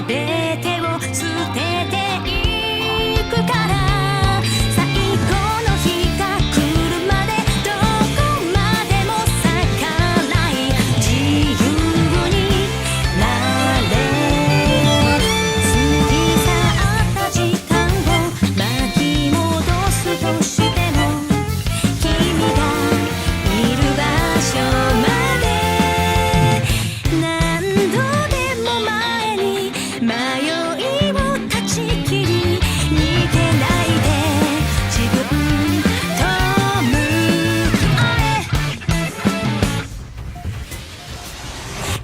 べてを捨てていくから最後の日が来るまでどこまでも逆らい自由になれ過ぎ去った時間を巻き戻すとしても君がいる場所まで何度でも前に迷いを断ち切り逃げないで自分と向き合え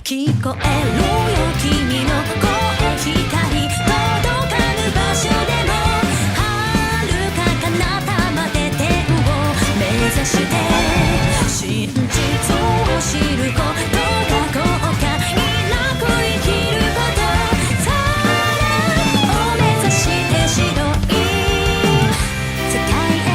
聞こえるよ君の声光届かぬ場所でも遥か彼方まで天を目指して真実を知ることが後悔なく生きることさらを目指して白い世界へ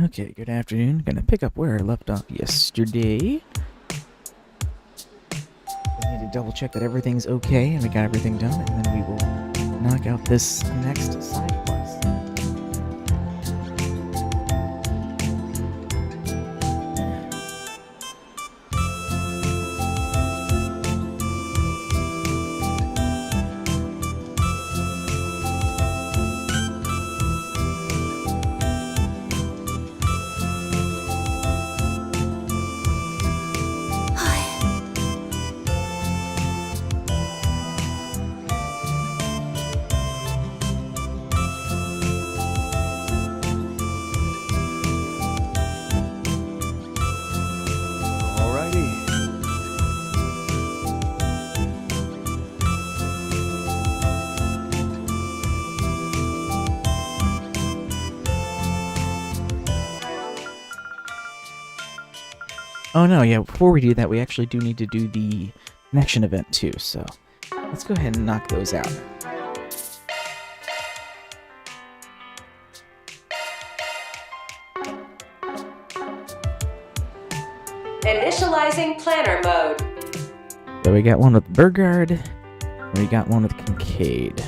Okay, good afternoon. Gonna pick up where I left off yesterday. I need to double check that everything's okay and we got everything done, and then we will knock out this next side quest. Oh no, yeah, before we do that, we actually do need to do the connection event too, so let's go ahead and knock those out. Initializing planner mode. So we got one with Burgard, and we got one with Kincaid.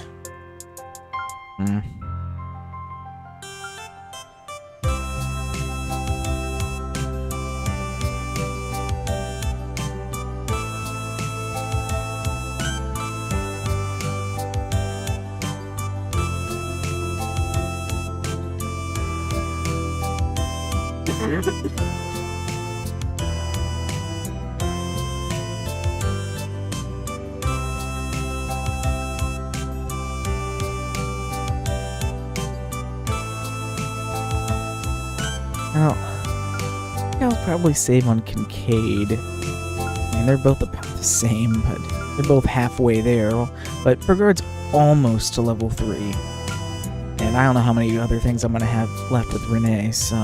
Now, I'll probably save on Kincaid. I mean, they're both about the same, but they're both halfway there. But Burgard's almost to level 3. And I don't know how many other things I'm going to have left with Renee, so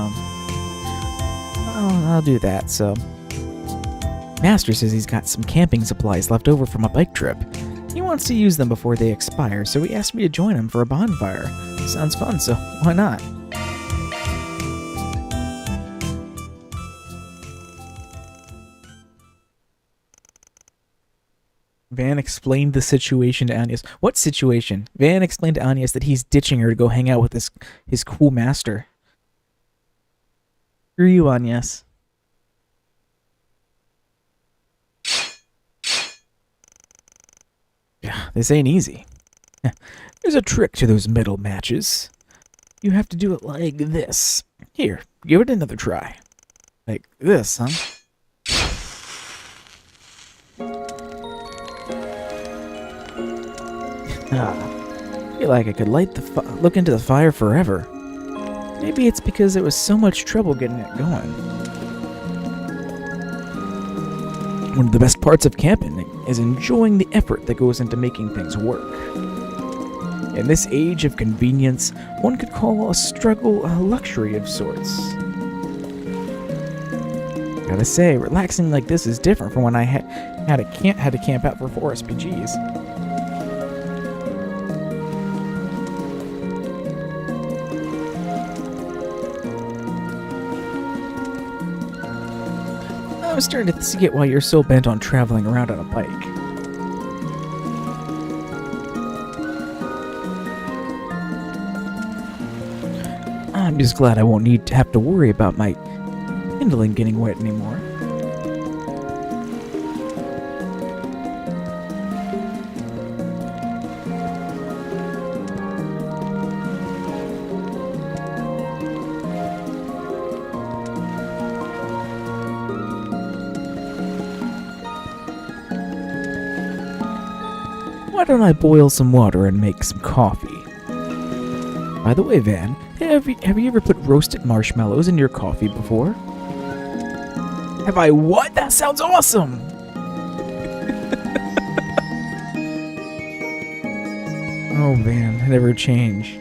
I'll do that. So Master says he's got some camping supplies left over from a bike trip. He wants to use them before they expire, so he asked me to join him for a bonfire. Sounds fun, so why not? Van explained the situation to Agnes. What situation? Van explained to Agnes that he's ditching her to go hang out with his cool master. Screw you, Agnes. This ain't easy. There's a trick to those middle matches. You have to do it like this. Here, give it another try. Like this, huh? I feel like I could look into the fire forever. Maybe it's because it was so much trouble getting it going. One of the best parts of camping is enjoying the effort that goes into making things work. In this age of convenience, one could call a struggle a luxury of sorts. Gotta say, relaxing like this is different from when I had to camp out for 4 SPGs. I'm starting to see it why you're so bent on traveling around on a bike. I'm just glad I won't need to have to worry about my kindling getting wet anymore. Why don't I boil some water and make some coffee? By the way, Van, have you ever put roasted marshmallows in your coffee before? Have I what? That sounds awesome! Oh, Van, I never change.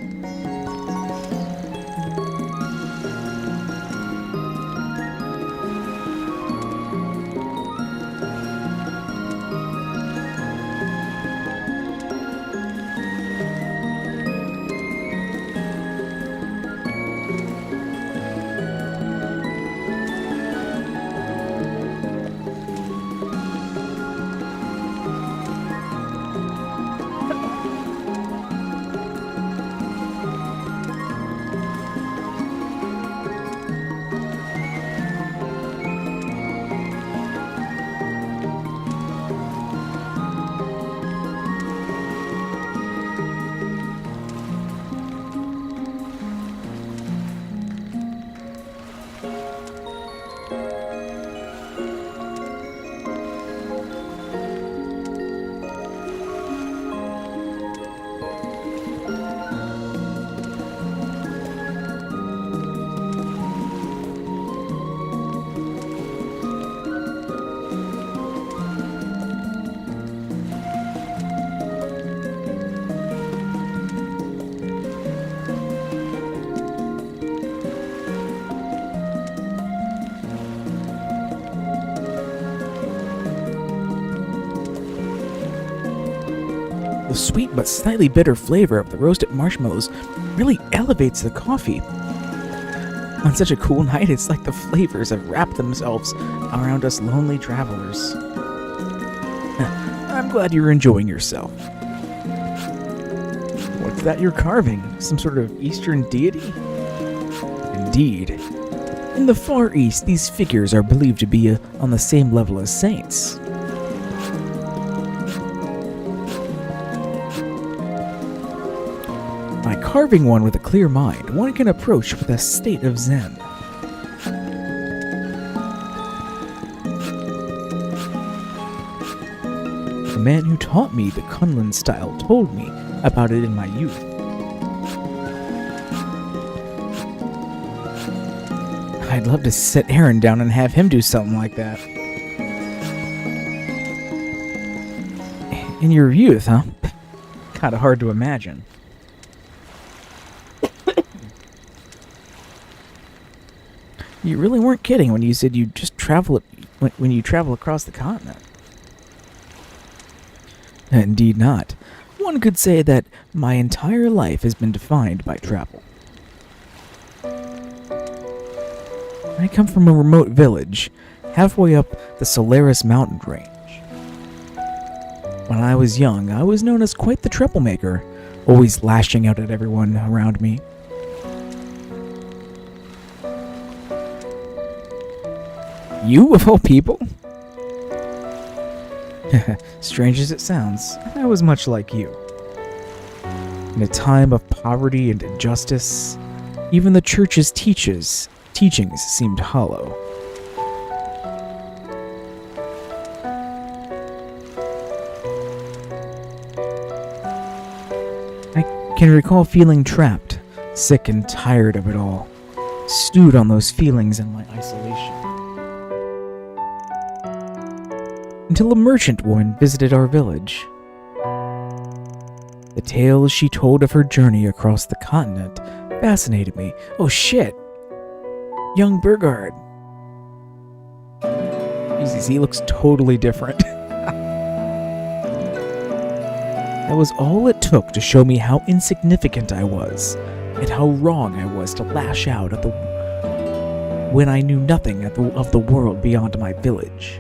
The sweet but slightly bitter flavor of the roasted marshmallows really elevates the coffee. On such a cool night, it's like the flavors have wrapped themselves around us lonely travelers. I'm glad you're enjoying yourself. What's that you're carving? Some sort of Eastern deity? Indeed. In the Far East, these figures are believed to be on the same level as saints. By carving one with a clear mind, one can approach with a state of zen. The man who taught me the Kunlun style told me about it in my youth. I'd love to sit Aaron down and have him do something like that. In your youth, huh? Kinda hard to imagine. You really weren't kidding when you said you just travel when you travel across the continent. Indeed not. One could say that my entire life has been defined by travel. I come from a remote village, halfway up the Solaris mountain range. When I was young, I was known as quite the troublemaker, always lashing out at everyone around me. You, of all people? Strange as it sounds, I was much like you. In a time of poverty and injustice, even the church's teachings seemed hollow. I can recall feeling trapped, sick and tired of it all, stewed on those feelings in my isolation. Until a merchant woman visited our village. The tales she told of her journey across the continent fascinated me. Oh shit! Young Burgard. Jesus, he looks totally different. That was all it took to show me how insignificant I was, and how wrong I was to lash out at when I knew nothing of the world beyond my village.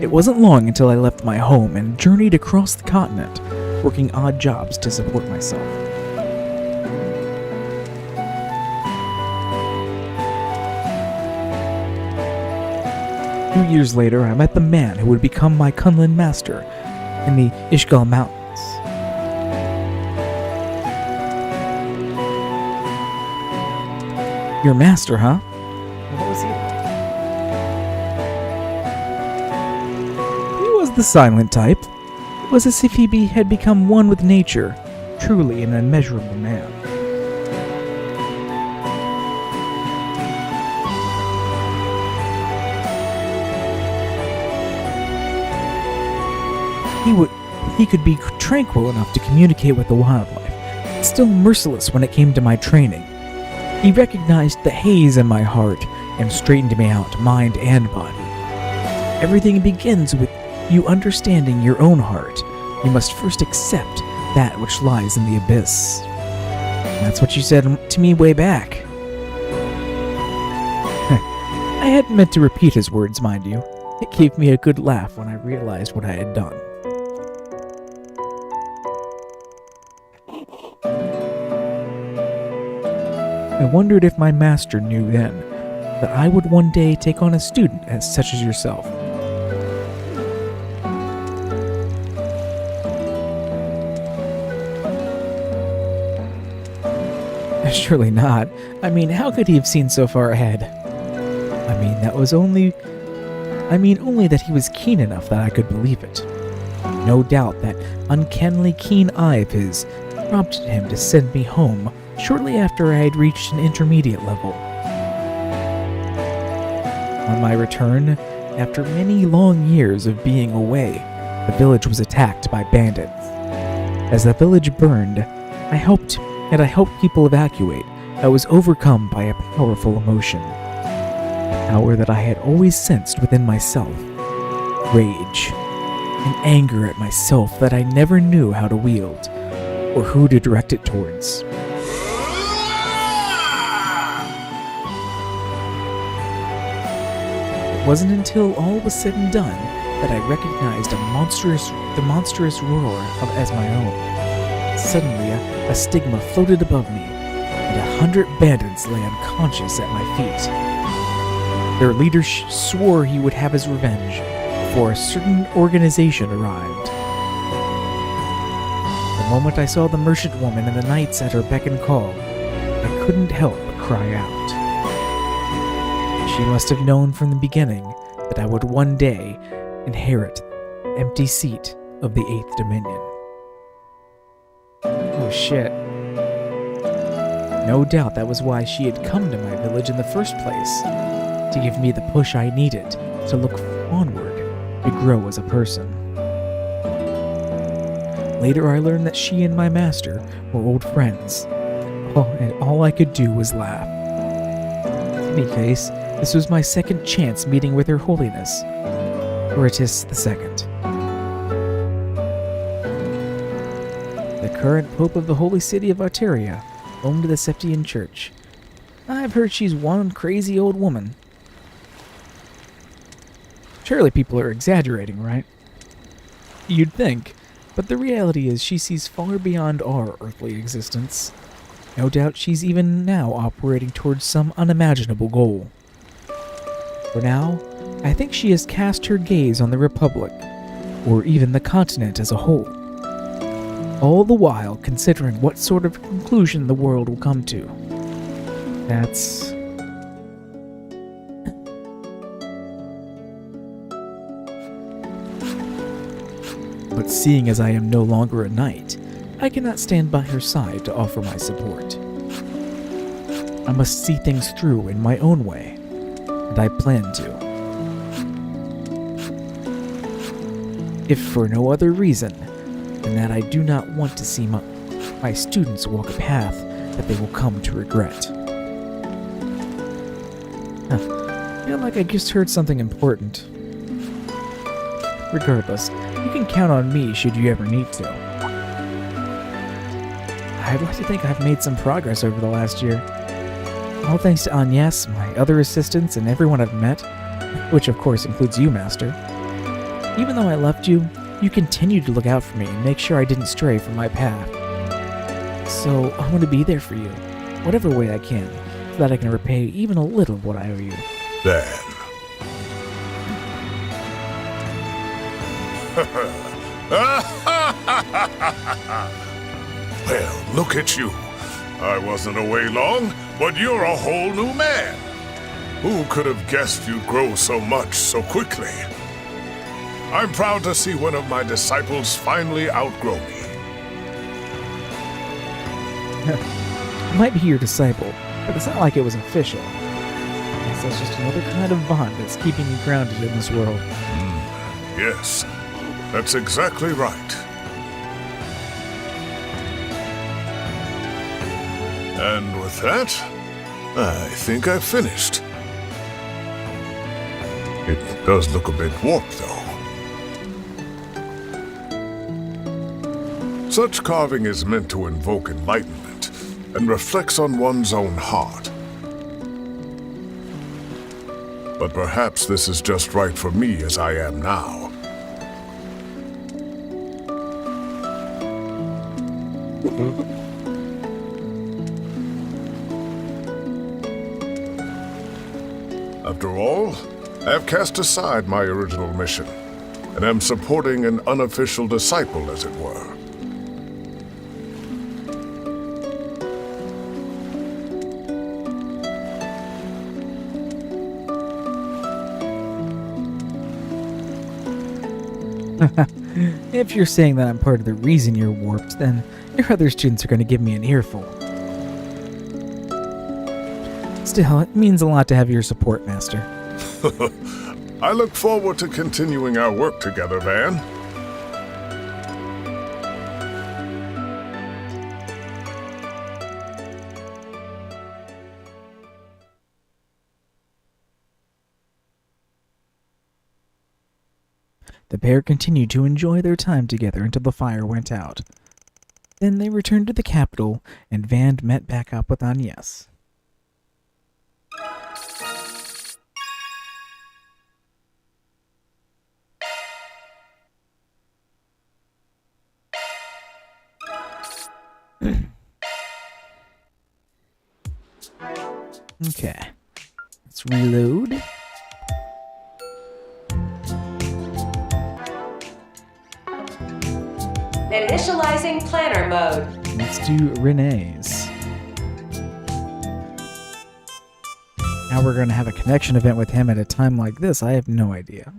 It wasn't long until I left my home and journeyed across the continent, working odd jobs to support myself. A few years later, I met the man who would become my Kunlun master in the Ishgal Mountains. Your master, huh? What was he like? He was the silent type. It was as if he had become one with nature, truly an immeasurable man. He could be tranquil enough to communicate with the wildlife, but still merciless when it came to my training. He recognized the haze in my heart and straightened me out, mind and body. Everything begins with you understanding your own heart. You must first accept that which lies in the abyss. That's what you said to me way back. I hadn't meant to repeat his words, mind you. It gave me a good laugh when I realized what I had done. I wondered if my master knew then that I would one day take on a student such as yourself. Surely not. I mean, how could he have seen so far ahead? Only that he was keen enough that I could believe it. No doubt that uncannily keen eye of his prompted him to send me home shortly after I had reached an intermediate level. On my return, after many long years of being away, the village was attacked by bandits. As the village burned, I helped people evacuate. I was overcome by a powerful emotion. A power that I had always sensed within myself. Rage. And anger at myself that I never knew how to wield, or who to direct it towards. It wasn't until all was said and done that I recognized the monstrous roar as my own. Suddenly, a stigma floated above me, and 100 bandits lay unconscious at my feet. Their leader swore he would have his revenge before a certain organization arrived. The moment I saw the merchant woman and the knights at her beck and call, I couldn't help but cry out. She must have known from the beginning that I would one day inherit the empty seat of the 8th Dominion. Oh shit. No doubt that was why she had come to my village in the first place, to give me the push I needed to look onward, to grow as a person. Later I learned that she and my master were old friends, and all I could do was laugh. In any case, this was my second chance meeting with Her Holiness, Oratus II. The current Pope of the Holy City of Arteria, home to the Septian Church. I've heard she's one crazy old woman. Surely people are exaggerating, right? You'd think, but the reality is she sees far beyond our earthly existence. No doubt she's even now operating towards some unimaginable goal. For now, I think she has cast her gaze on the Republic, or even the continent as a whole. All the while considering what sort of conclusion the world will come to. That's... But seeing as I am no longer a knight, I cannot stand by her side to offer my support. I must see things through in my own way, and I plan to. If for no other reason than that I do not want to see my students walk a path that they will come to regret. I feel like I just heard something important. Regardless, you can count on me should you ever need to. I'd like to think I've made some progress over the last year. All thanks to Agnes, my other assistants, and everyone I've met, which of course includes you, Master. Even though I left you, you continued to look out for me and make sure I didn't stray from my path. So I want to be there for you, whatever way I can, so that I can repay even a little of what I owe you. Dan. Well, look at you. I wasn't away long, but you're a whole new man. Who could have guessed you'd grow so much so quickly? I'm proud to see one of my disciples finally outgrow me. I might be your disciple, but it's not like it was official. I guess that's just another kind of bond that's keeping me grounded in this world. Yes, that's exactly right. And with that, I think I've finished. It does look a bit warped, though. Such carving is meant to invoke enlightenment and reflects on one's own heart. But perhaps this is just right for me as I am now. After all, I have cast aside my original mission, and am supporting an unofficial disciple, as it were. If you're saying that I'm part of the reason you're warped, then your other students are going to give me an earful. Still, it means a lot to have your support, Master. I look forward to continuing our work together, Van. The pair continued to enjoy their time together until the fire went out. Then they returned to the capital, and Van met back up with Agnes. Okay, let's reload. Initializing planner mode. Let's do Renee's. How we're going to have a connection event with him at a time like this, I have no idea.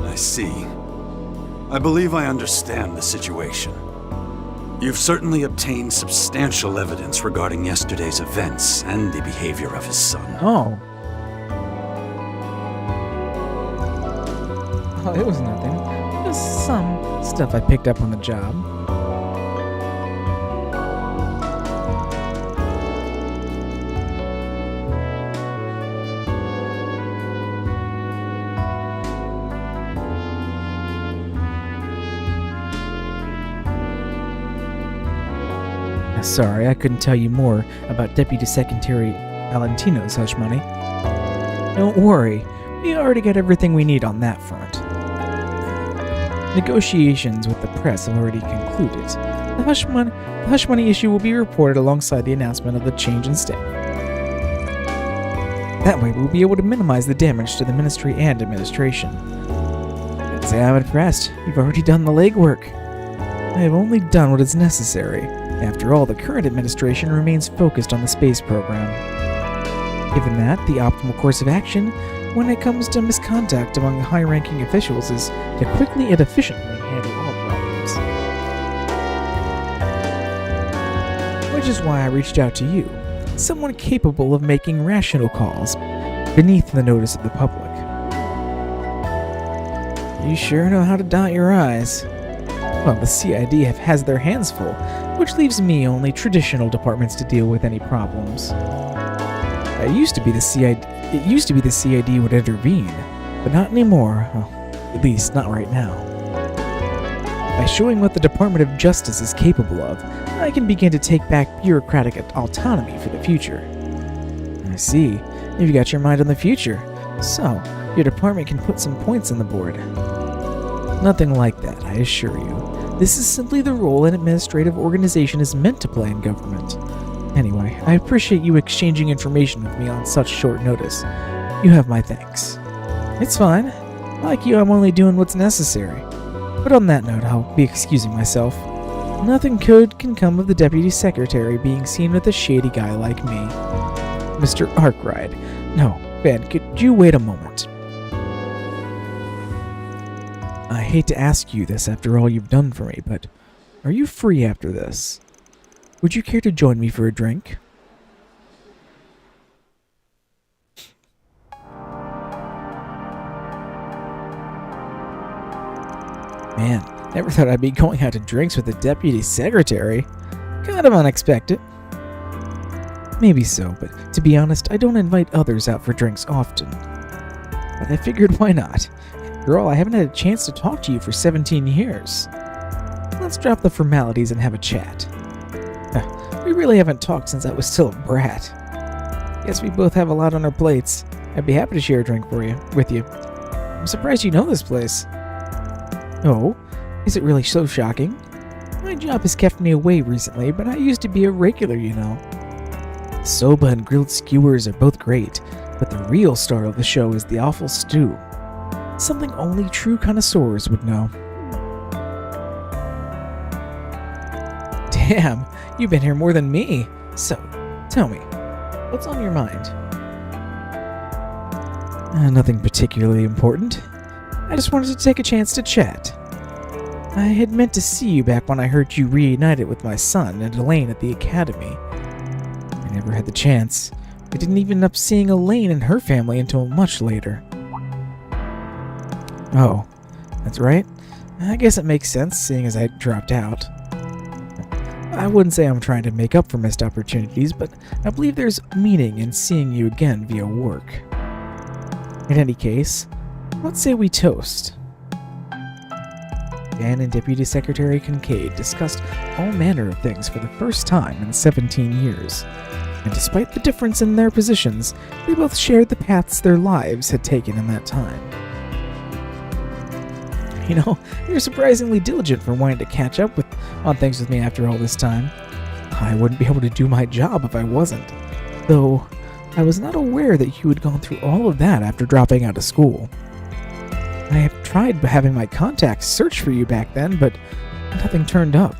I see. I believe I understand the situation. You've certainly obtained substantial evidence regarding yesterday's events and the behavior of his son. Oh. Oh, it was nothing. It was some stuff I picked up on the job. Sorry, I couldn't tell you more about Deputy Secretary Valentino's hush money. Don't worry, we already got everything we need on that front. Negotiations with the press have already concluded. The hush money issue will be reported alongside the announcement of the change in staff. That way, we'll be able to minimize the damage to the ministry and administration. I'd say I'm impressed. You've already done the legwork. I have only done what is necessary. After all, the current administration remains focused on the space program. Given that, the optimal course of action when it comes to misconduct among the high-ranking officials is to quickly and efficiently handle all problems. Which is why I reached out to you, someone capable of making rational calls beneath the notice of the public. You sure know how to dot your I's. Well, the CID has their hands full, which leaves me only traditional departments to deal with any problems. It used to be the CID would intervene, but not anymore. Well, at least not right now. By showing what the Department of Justice is capable of, I can begin to take back bureaucratic autonomy for the future. I see. You've got your mind on the future. So, your department can put some points on the board. Nothing like that, I assure you. This is simply the role an administrative organization is meant to play in government. Anyway, I appreciate you exchanging information with me on such short notice. You have my thanks. It's fine. Like you, I'm only doing what's necessary. But on that note, I'll be excusing myself. Nothing good can come of the Deputy Secretary being seen with a shady guy like me. Mr. Arkwright. No, Ben, could you wait a moment? I hate to ask you this after all you've done for me, but are you free after this? Would you care to join me for a drink? Man, never thought I'd be going out to drinks with the Deputy Secretary. Kind of unexpected. Maybe so, but to be honest, I don't invite others out for drinks often. But I figured why not? After all, I haven't had a chance to talk to you for 17 years. Let's drop the formalities and have a chat. We really haven't talked since I was still a brat. Guess we both have a lot on our plates. I'd be happy to share a drink with you. I'm surprised you know this place. Oh, is it really so shocking? My job has kept me away recently, but I used to be a regular, you know. Soba and grilled skewers are both great, but the real star of the show is the awful stew. Something only true connoisseurs would know. Damn, you've been here more than me. So, tell me, what's on your mind? Nothing particularly important. I just wanted to take a chance to chat. I had meant to see you back when I heard you reunited with my son and Elaine at the academy. I never had the chance. I didn't even end up seeing Elaine and her family until much later. Oh, that's right. I guess it makes sense, seeing as I dropped out. I wouldn't say I'm trying to make up for missed opportunities, but I believe there's meaning in seeing you again via work. In any case, let's say we toast. Dan and Deputy Secretary Kincaid discussed all manner of things for the first time in 17 years, and despite the difference in their positions, they both shared the paths their lives had taken in that time. You know, you're surprisingly diligent for wanting to catch up on things with me after all this time. I wouldn't be able to do my job if I wasn't, though I was not aware that you had gone through all of that after dropping out of school. I have tried having my contacts search for you back then, but nothing turned up.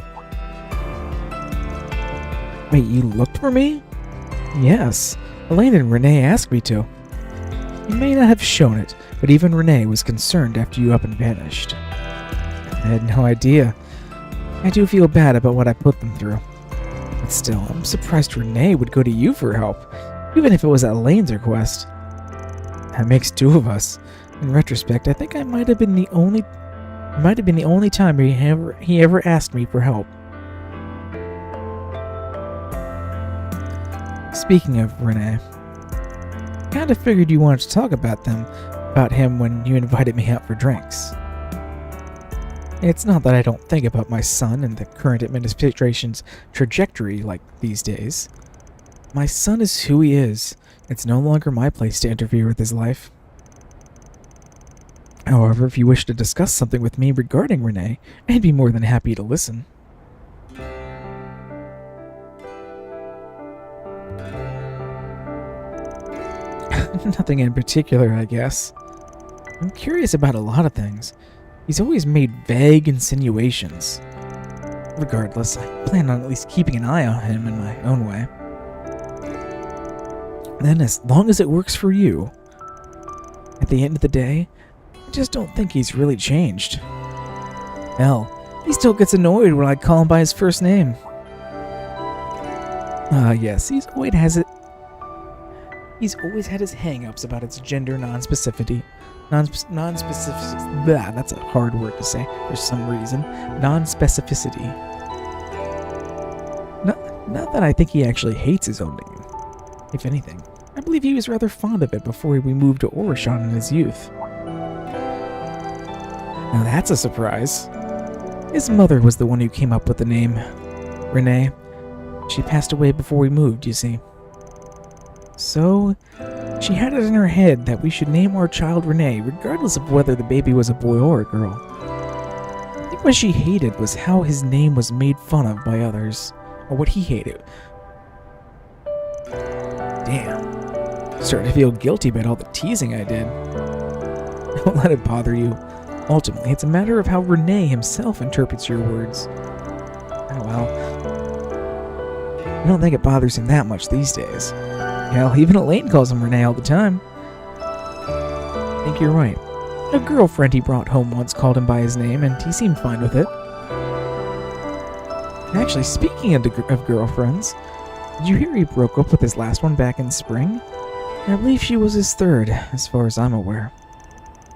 Wait, you looked for me? Yes, Elaine and Renee asked me to. You may not have shown it, but even Renee was concerned after you up and vanished. I had no idea. I do feel bad about what I put them through. But still, I'm surprised Renee would go to you for help, even if it was at Elaine's request. That makes two of us. In retrospect, I think I might have been the only time he ever asked me for help. Speaking of Renee, I kind of figured you wanted to talk about him when you invited me out for drinks. It's not that I don't think about my son and the current administration's trajectory like these days. My son is who he is. It's no longer my place to interfere with his life. However, if you wish to discuss something with me regarding Renee, I'd be more than happy to listen. Nothing in particular, I guess. I'm curious about a lot of things. He's always made vague insinuations. Regardless, I plan on at least keeping an eye on him in my own way. Then, as long as it works for you. At the end of the day, I just don't think he's really changed. Hell, he still gets annoyed when I call him by his first name. Yes, he's always had his hang-ups about its gender non-specificity. Non-specific. That's a hard word to say for some reason. Non-specificity. Not that I think he actually hates his own name. If anything, I believe he was rather fond of it before we moved to Orishon in his youth. Now that's a surprise. His mother was the one who came up with the name. Renee. She passed away before we moved, you see. So, she had it in her head that we should name our child Renee, regardless of whether the baby was a boy or a girl. I think what she hated was how his name was made fun of by others, or what he hated. Damn. I'm starting to feel guilty about all the teasing I did. Don't let it bother you. Ultimately, it's a matter of how Renee himself interprets your words. Oh well. I don't think it bothers him that much these days. Hell, even Elaine calls him Renee all the time. I think you're right. A girlfriend he brought home once called him by his name, and he seemed fine with it. Actually, speaking of girlfriends, did you hear he broke up with his last one back in spring? I believe she was his third, as far as I'm aware.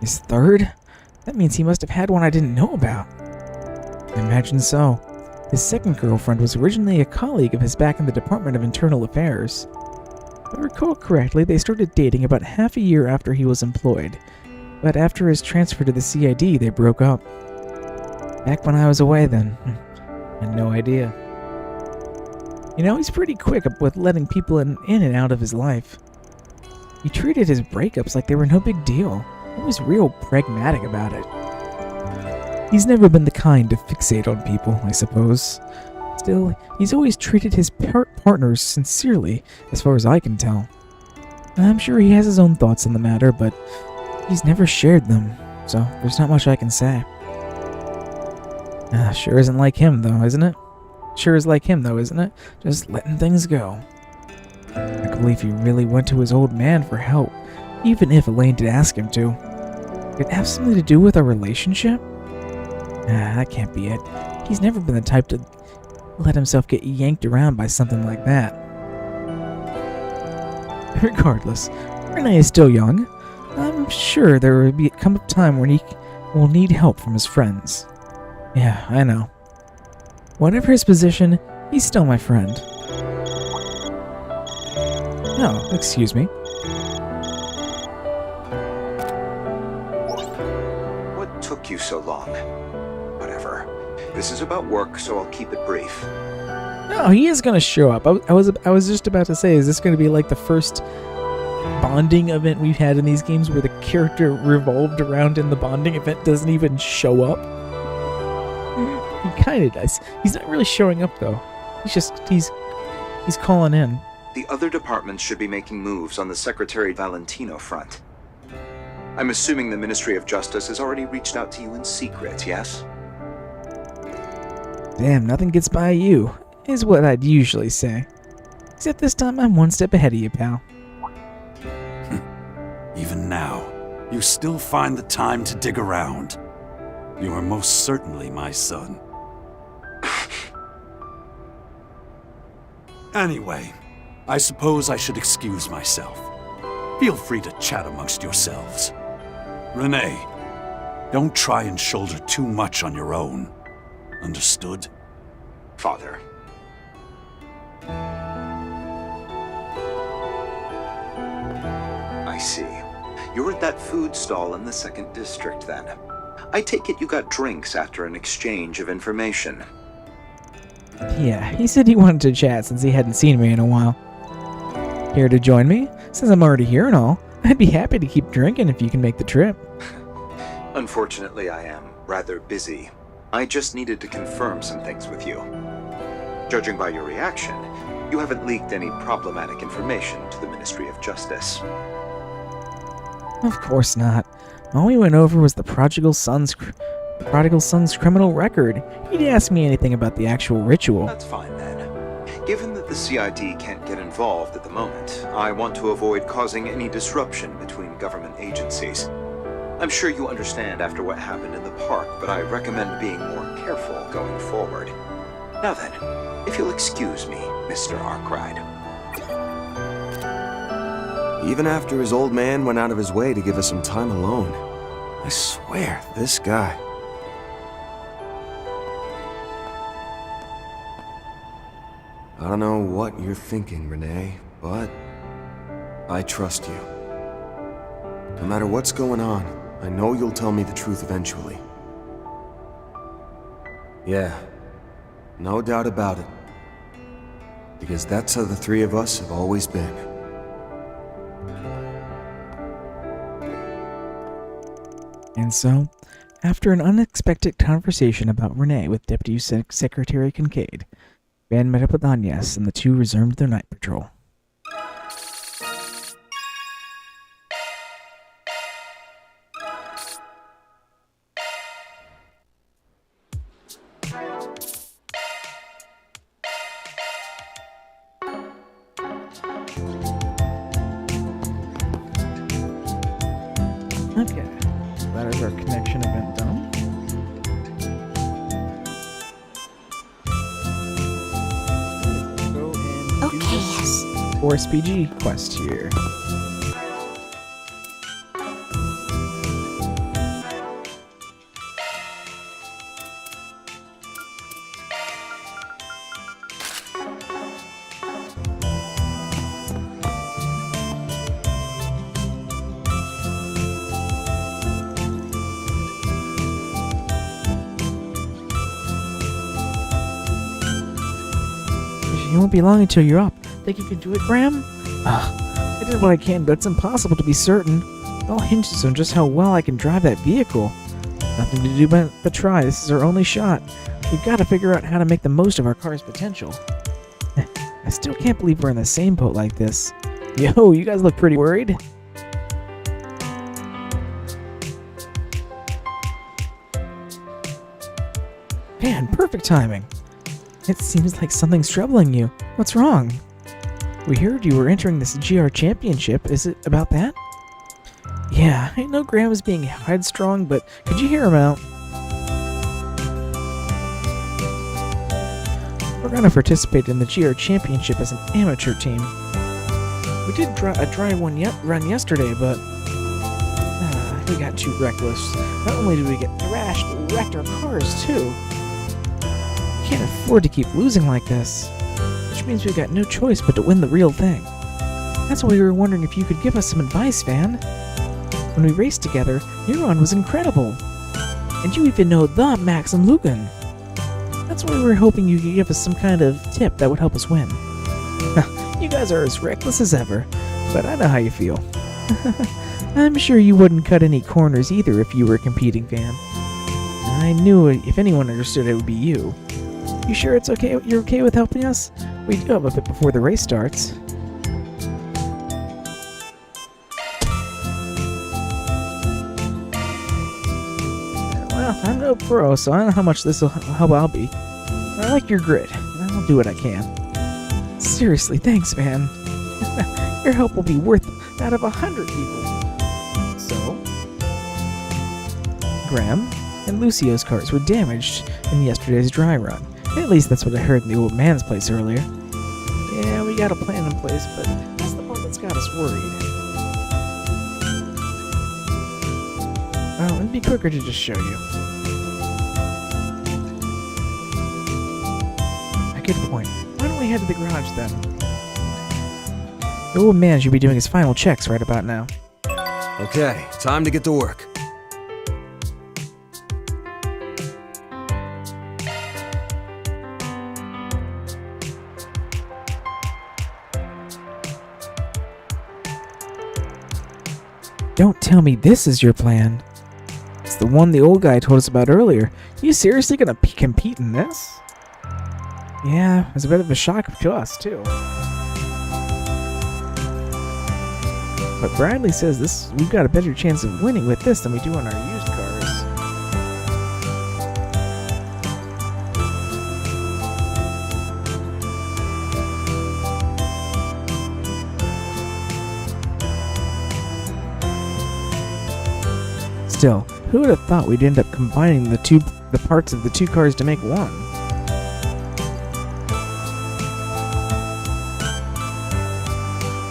His third? That means he must have had one I didn't know about. I imagine so. His second girlfriend was originally a colleague of his back in the Department of Internal Affairs. If I recall correctly, they started dating about half a year after he was employed, but after his transfer to the CID, they broke up. Back when I was away then. I had no idea. You know, he's pretty quick with letting people in and out of his life. He treated his breakups like they were no big deal. He was real pragmatic about it. He's never been the kind to fixate on people, I suppose. Still, he's always treated his partners sincerely, as far as I can tell. I'm sure he has his own thoughts on the matter, but he's never shared them, so there's not much I can say. Sure isn't like him, though, isn't it? Sure is like him, though, isn't it? Just letting things go. I can believe he really went to his old man for help, even if Elaine did ask him to. Could it have something to do with our relationship? That can't be it. He's never been the type to let himself get yanked around by something like that. Regardless, Renee is still young. I'm sure there will come a time when he will need help from his friends. Yeah, I know. Whatever his position, he's still my friend. Oh, excuse me. What took you so long? Whatever. This is about work, so I'll keep it brief. No, he is going to show up. I was just about to say, is this going to be like the first bonding event we've had in these games where the character revolved around in the bonding event doesn't even show up? He kind of does. He's not really showing up, though. He's calling in. The other departments should be making moves on the Secretary Valentino front. I'm assuming the Ministry of Justice has already reached out to you in secret, yes? Damn, nothing gets by you, is what I'd usually say. Except this time I'm one step ahead of you, pal. Even now, you still find the time to dig around. You are most certainly my son. Anyway, I suppose I should excuse myself. Feel free to chat amongst yourselves. Renee, don't try and shoulder too much on your own. Understood? Father. I see. You're at that food stall in the 2nd District, then. I take it you got drinks after an exchange of information. Yeah, he said he wanted to chat since he hadn't seen me in a while. Here to join me? Since I'm already here and all, I'd be happy to keep drinking if you can make the trip. Unfortunately, I am rather busy. I just needed to confirm some things with you. Judging by your reaction, you haven't leaked any problematic information to the Ministry of Justice. Of course not. All we went over was the prodigal son's criminal record. He didn't ask me anything about the actual ritual. That's fine then. Given that the CID can't get involved at the moment, I want to avoid causing any disruption between government agencies. I'm sure you understand after what happened in the park, but I recommend being more careful going forward. Now then, if you'll excuse me, Mr. Arkwright. Even after his old man went out of his way to give us some time alone. I swear, this guy. I don't know what you're thinking, Renee, but I trust you. No matter what's going on, I know you'll tell me the truth eventually. Yeah, no doubt about it. Because that's how the three of us have always been. And so, after an unexpected conversation about Renee with Deputy Secretary Kincaid, Van met up with Agnes and the two resumed their night patrol. Okay, that is our connection event done. Go and do Okay, this Force PG quest here. You won't be long until you're up. Think you can do it, Graham? I did what I can, but it's impossible to be certain. It all hinges on just how well I can drive that vehicle. Nothing to do but try. This is our only shot. We've got to figure out how to make the most of our car's potential. I still can't believe we're in the same boat like this. Yo, you guys look pretty worried. Man, perfect timing. It seems like something's troubling you. What's wrong? We heard you were entering this GR championship. Is it about that? Yeah, I know Graham was being headstrong, but could you hear him out? We're gonna participate in the GR championship as an amateur team. We did a dry run yesterday, but we got too reckless. Not only did we get thrashed, but we wrecked our cars too. Can't afford to keep losing like this, which means we've got no choice but to win the real thing. That's why we were wondering if you could give us some advice, Van. When we raced together, your run was incredible, and you even know the Maxim Lugan. That's why we were hoping you could give us some kind of tip that would help us win. You guys are as reckless as ever, but I know how you feel. I'm sure you wouldn't cut any corners either if you were competing, Van. I knew if anyone understood it would be you. You sure it's okay? You're okay with helping us? We do have a bit before the race starts. Well, I'm no pro, so I don't know how much this will help I'll be. I like your grit, and I'll do what I can. Seriously, thanks, Van. Your help will be worth that of 100 people. So, Graham and Lucio's cars were damaged in yesterday's dry run. At least that's what I heard in the old man's place earlier. Yeah, we got a plan in place, but that's the part that's got us worried. Well, it'd be quicker to just show you. A good point. Why don't we head to the garage then? The old man should be doing his final checks right about now. Okay, time to get to work. Don't tell me this is your plan. It's the one the old guy told us about earlier. You seriously gonna compete in this? Yeah, it's a bit of a shock to us, too. But Bradley says we've got a better chance of winning with this than we do on our used cars. Still, who would have thought we'd end up combining the parts of the two cars to make one?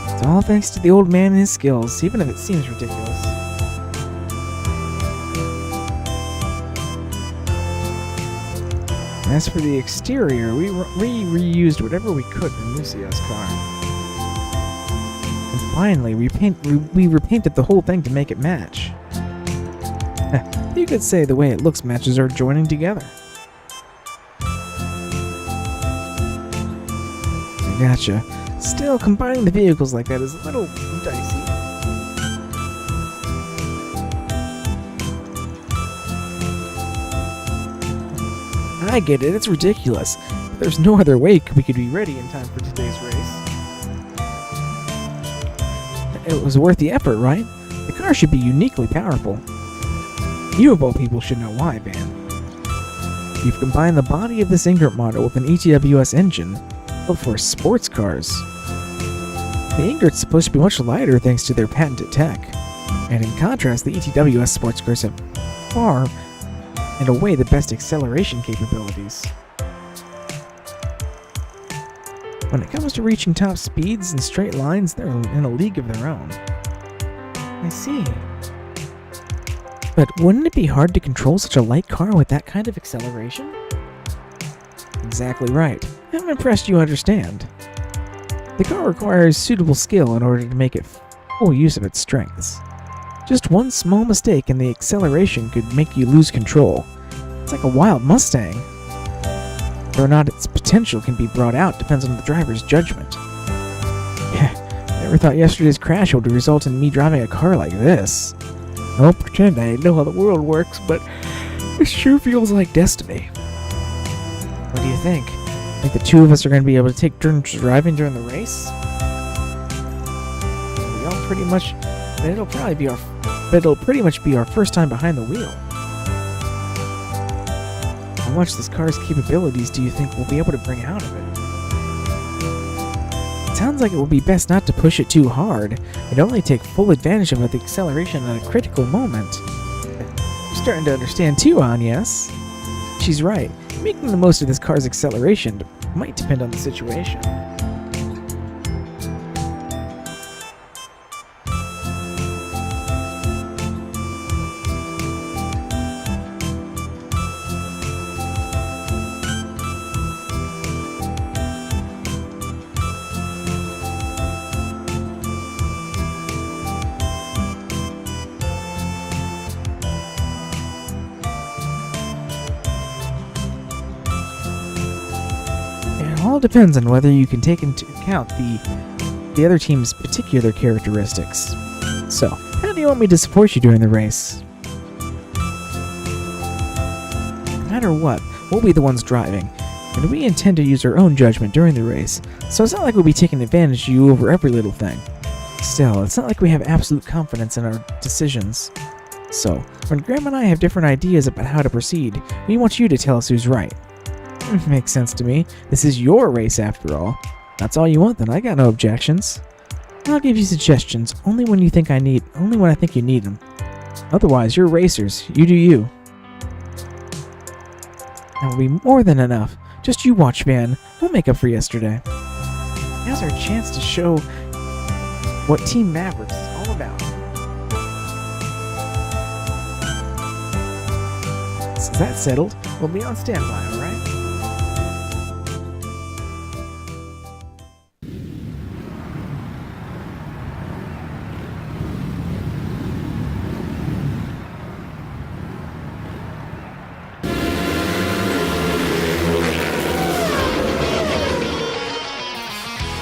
It's all thanks to the old man and his skills, even if it seems ridiculous. As for the exterior, we reused whatever we could from Lucio's car. And finally, we repainted the whole thing to make it match. You could say the way it looks matches our joining together. Gotcha. Still, combining the vehicles like that is a little dicey. I get it, it's ridiculous. But there's no other way we could be ready in time for today's race. It was worth the effort, right? The car should be uniquely powerful. You of all people should know why, Van. You've combined the body of this Ingrid model with an ETWS engine built for sports cars. The Ingrid's supposed to be much lighter thanks to their patented tech. And in contrast, the ETWS sports cars have far and away the best acceleration capabilities. When it comes to reaching top speeds and straight lines, they're in a league of their own. I see. But wouldn't it be hard to control such a light car with that kind of acceleration? Exactly right. I'm impressed you understand. The car requires suitable skill in order to make it full use of its strengths. Just one small mistake in the acceleration could make you lose control. It's like a wild Mustang. Whether or not its potential can be brought out depends on the driver's judgment. Never thought yesterday's crash would result in me driving a car like this. I won't pretend I know how the world works, but it sure feels like destiny. What do you think? Think the two of us are going to be able to take turns driving during the race? We all pretty much, but it'll pretty much be our first time behind the wheel. How much this car's capabilities do you think we'll be able to bring out of it? It sounds like it would be best not to push it too hard and only take full advantage of the acceleration at a critical moment. I'm starting to understand too, yes? She's right. Making the most of this car's acceleration might depend on the situation. It all depends on whether you can take into account the other team's particular characteristics. So, how do you want me to support you during the race? No matter what, we'll be the ones driving, and we intend to use our own judgment during the race, so it's not like we'll be taking advantage of you over every little thing. Still, it's not like we have absolute confidence in our decisions. So, when Graham and I have different ideas about how to proceed, we want you to tell us who's right. Makes sense to me. This is your race after all. That's all you want, then I got no objections. I'll give you suggestions only when I think you need them. Otherwise, you're racers. You do you. That will be more than enough. Just you watch, Van. We'll make up for yesterday. Now's our chance to show what Team Mavericks is all about. So is that settled? We'll be on standby, alright?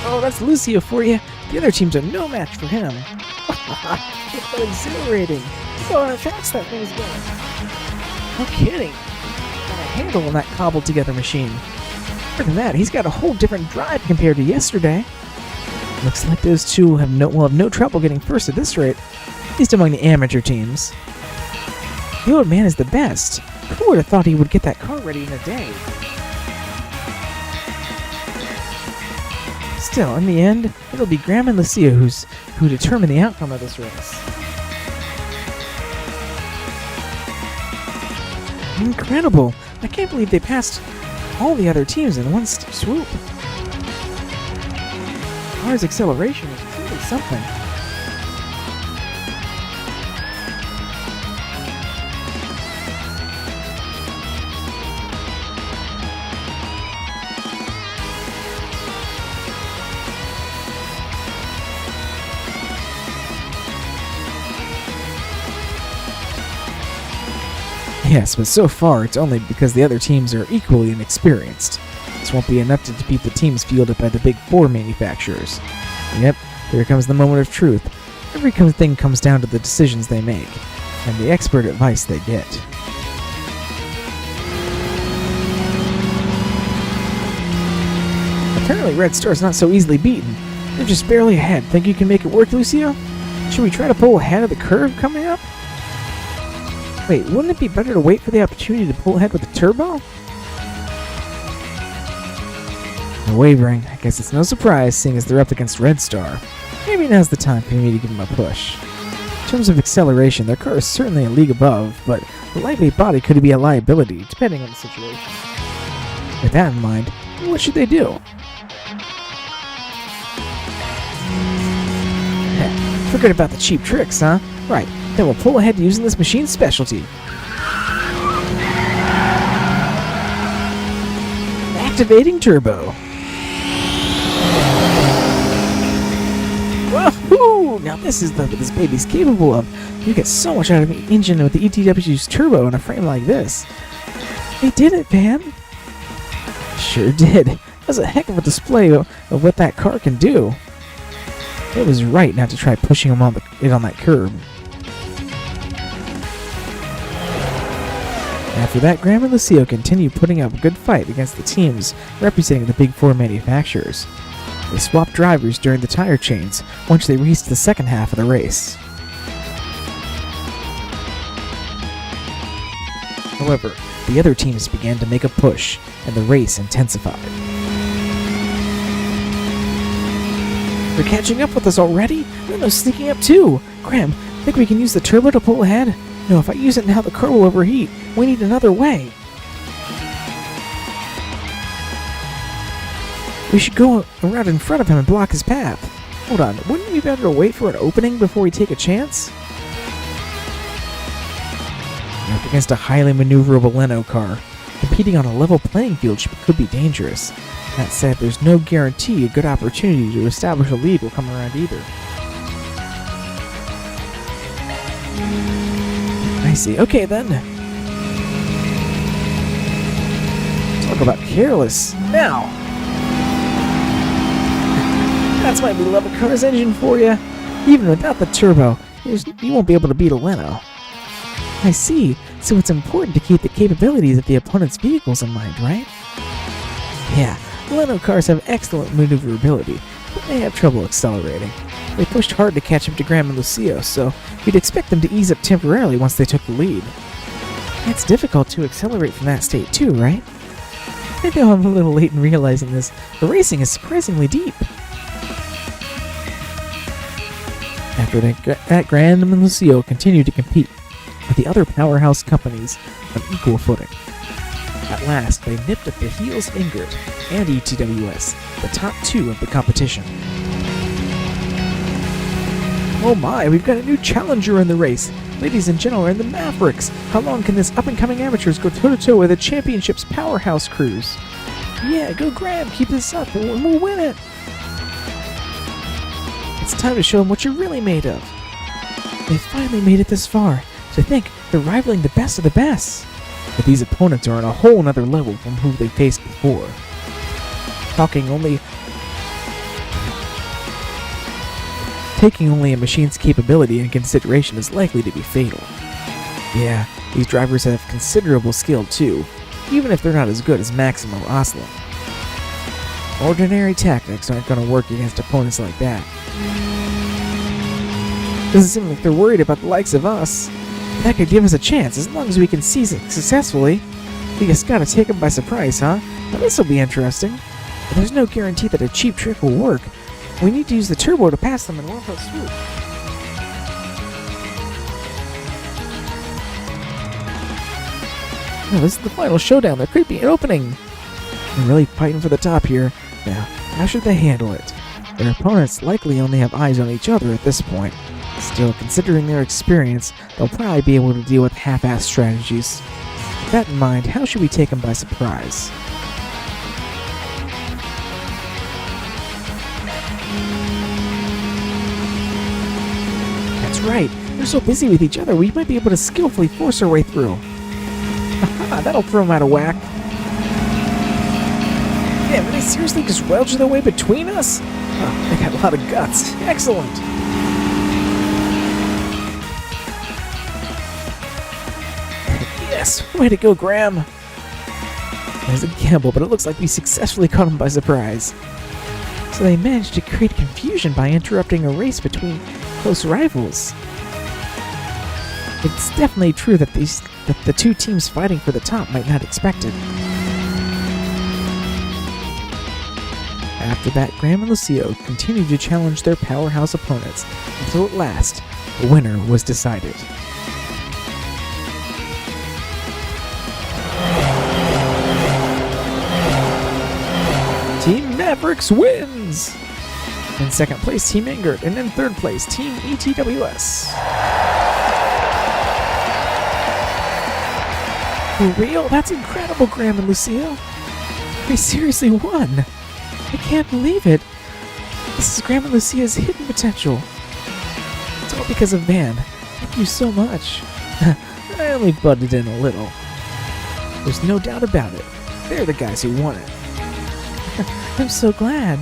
Oh, that's Lucio for you. The other teams are no match for him. It's so exhilarating. So how fast that thing's going. No kidding. Got a handle on that cobbled together machine. More than that, he's got a whole different drive compared to yesterday. Looks like those two will have no trouble getting first at this rate, at least among the amateur teams. The old man is the best. Who would have thought he would get that car ready in a day? Still, in the end, it'll be Graham and Lucia who determine the outcome of this race. Incredible! I can't believe they passed all the other teams in one swoop. Car's acceleration is truly something. Yes, but so far it's only because the other teams are equally inexperienced. This won't be enough to defeat the teams fielded by the big four manufacturers. Yep, here comes the moment of truth. Every thing comes down to the decisions they make, and the expert advice they get. Apparently Red Star's not so easily beaten. They're just barely ahead. Think you can make it work, Lucio? Should we try to pull ahead of the curve coming up? Wait, wouldn't it be better to wait for the opportunity to pull ahead with the turbo? No wavering. I guess it's no surprise, seeing as they're up against Red Star. Maybe now's the time for me to give them a push. In terms of acceleration, their car is certainly a league above, but the lightweight body could be a liability, depending on the situation. With that in mind, what should they do? Heh, forget about the cheap tricks, huh? Right. Then we'll pull ahead using this machine's specialty. Activating turbo. Woohoo! Now this is what this baby's capable of. You get so much out of the engine with the ETW's turbo in a frame like this. They did it, man. Sure did. That was a heck of a display of what that car can do. It was right not to try pushing him on that curb. After that, Graham and Lucio continued putting up a good fight against the teams representing the big four manufacturers. They swapped drivers during the tire chains once they reached the second half of the race. However, the other teams began to make a push, and the race intensified. They're catching up with us already? Renault's sneaking up too! Graham, think we can use the turbo to pull ahead? No, if I use it now, the car will overheat. We need another way. We should go around in front of him and block his path. Hold on, wouldn't it be better to wait for an opening before we take a chance? You're up against a highly maneuverable Leno car. Competing on a level playing field could be dangerous. That said, there's no guarantee a good opportunity to establish a lead will come around either. I see. Okay, then. Talk about careless. Now! That's my beloved car's engine for you. Even without the turbo, you won't be able to beat a Leno. I see. So it's important to keep the capabilities of the opponent's vehicles in mind, right? Yeah, Leno cars have excellent maneuverability, but they have trouble accelerating. They pushed hard to catch up to Graham and Lucio, so you'd expect them to ease up temporarily once they took the lead. It's difficult to accelerate from that state too, right? I know I'm a little late in realizing this. The racing is surprisingly deep. After that, Graham and Lucio continued to compete with the other powerhouse companies on equal footing. At last, they nipped at the heels of Ingrid and ETWS, the top two of the competition. Oh my, we've got a new challenger in the race. Ladies and gentlemen, the Mavericks. How long can this up-and-coming amateurs go toe-to-toe with the championship's powerhouse crews? Yeah, go Graham, keep this up, and we'll win it. It's time to show them what you're really made of. They finally made it this far. To think they're rivaling the best of the best. But these opponents are on a whole nother level from who they faced before. Taking only a machine's capability into consideration is likely to be fatal. Yeah, these drivers have considerable skill too, even if they're not as good as Maximo Oslo. Ordinary tactics aren't going to work against opponents like that. Doesn't seem like they're worried about the likes of us. That could give us a chance as long as we can seize it successfully. We just gotta take them by surprise, huh? Now this'll be interesting. But there's no guarantee that a cheap trick will work. We need to use the turbo to pass them in one fell swoop. Oh, this is the final showdown. There could be an opening. They're really fighting for the top here. Now, how should they handle it? Their opponents likely only have eyes on each other at this point. Still, considering their experience, they'll probably be able to deal with half-assed strategies. With that in mind, how should we take them by surprise? That's right. They're so busy with each other, we might be able to skillfully force our way through. Haha, that'll throw them out of whack. Damn, did they seriously just wedge their way between us? Oh, they got a lot of guts. Excellent. Yes, way to go, Graham. There's a gamble, but it looks like we successfully caught them by surprise. So they managed to create confusion by interrupting a race between close rivals. It's definitely true that the two teams fighting for the top might not expect it. After that, Graham and Lucio continued to challenge their powerhouse opponents until at last, the winner was decided. Team Mavericks wins! In second place, Team Ingert, and in third place, Team ETWS. For real? That's incredible, Graham and Lucio. We seriously won. I can't believe it. This is Graham and Lucia's hidden potential. It's all because of Van. Thank you so much. I only butted in a little. There's no doubt about it. They're the guys who won it. I'm so glad.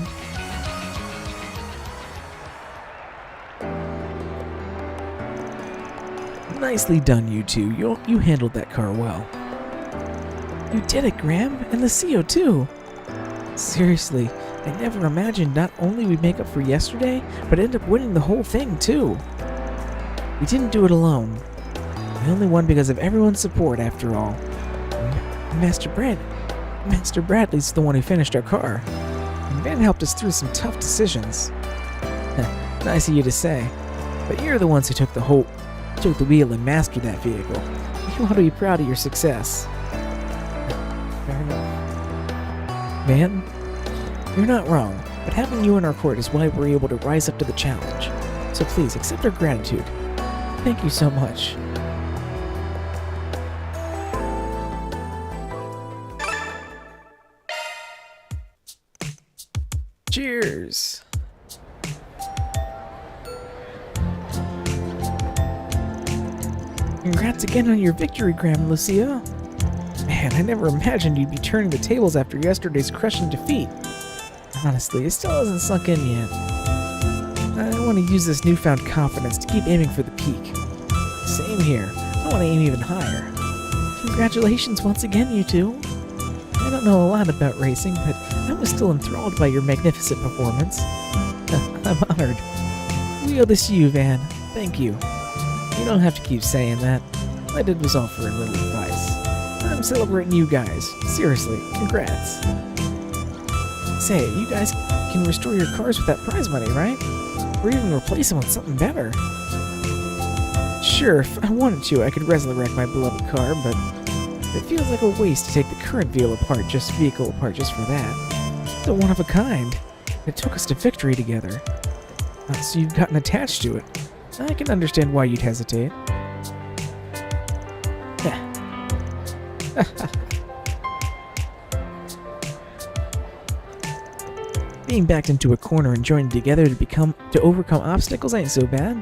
Nicely done, you two. You handled that car well. You did it, Graham, and Lucio too. Seriously, I never imagined not only we'd make up for yesterday, but end up winning the whole thing too. We didn't do it alone. We only won because of everyone's support, after all. Master Bradley's the one who finished our car. And Van helped us through some tough decisions. Nice of you to say, but you're the ones who took the wheel and mastered that vehicle. You ought to be proud of your success. Fair enough. Van, you're not wrong, but having you in our court is why we're able to rise up to the challenge. So please accept our gratitude. Thank you so much. Cheers! Congrats again on your victory, Graham and Lucio. Man, I never imagined you'd be turning the tables after yesterday's crushing defeat. Honestly, it still hasn't sunk in yet. I want to use this newfound confidence to keep aiming for the peak. Same here. I want to aim even higher. Congratulations once again, you two. I don't know a lot about racing, but I was still enthralled by your magnificent performance. I'm honored. We owe this to you, Van. Thank you. You don't have to keep saying that. All I did was offer a little advice. I'm celebrating you guys. Seriously, congrats. Say, you guys can restore your cars with that prize money, right? Or even replace them with something better. Sure, if I wanted to, I could resurrect my beloved car, but it feels like a waste to take the current vehicle apart just for that. It's a one of a kind. It took us to victory together. So you've gotten attached to it. I can understand why you'd hesitate. Being backed into a corner and joining together to overcome obstacles ain't so bad.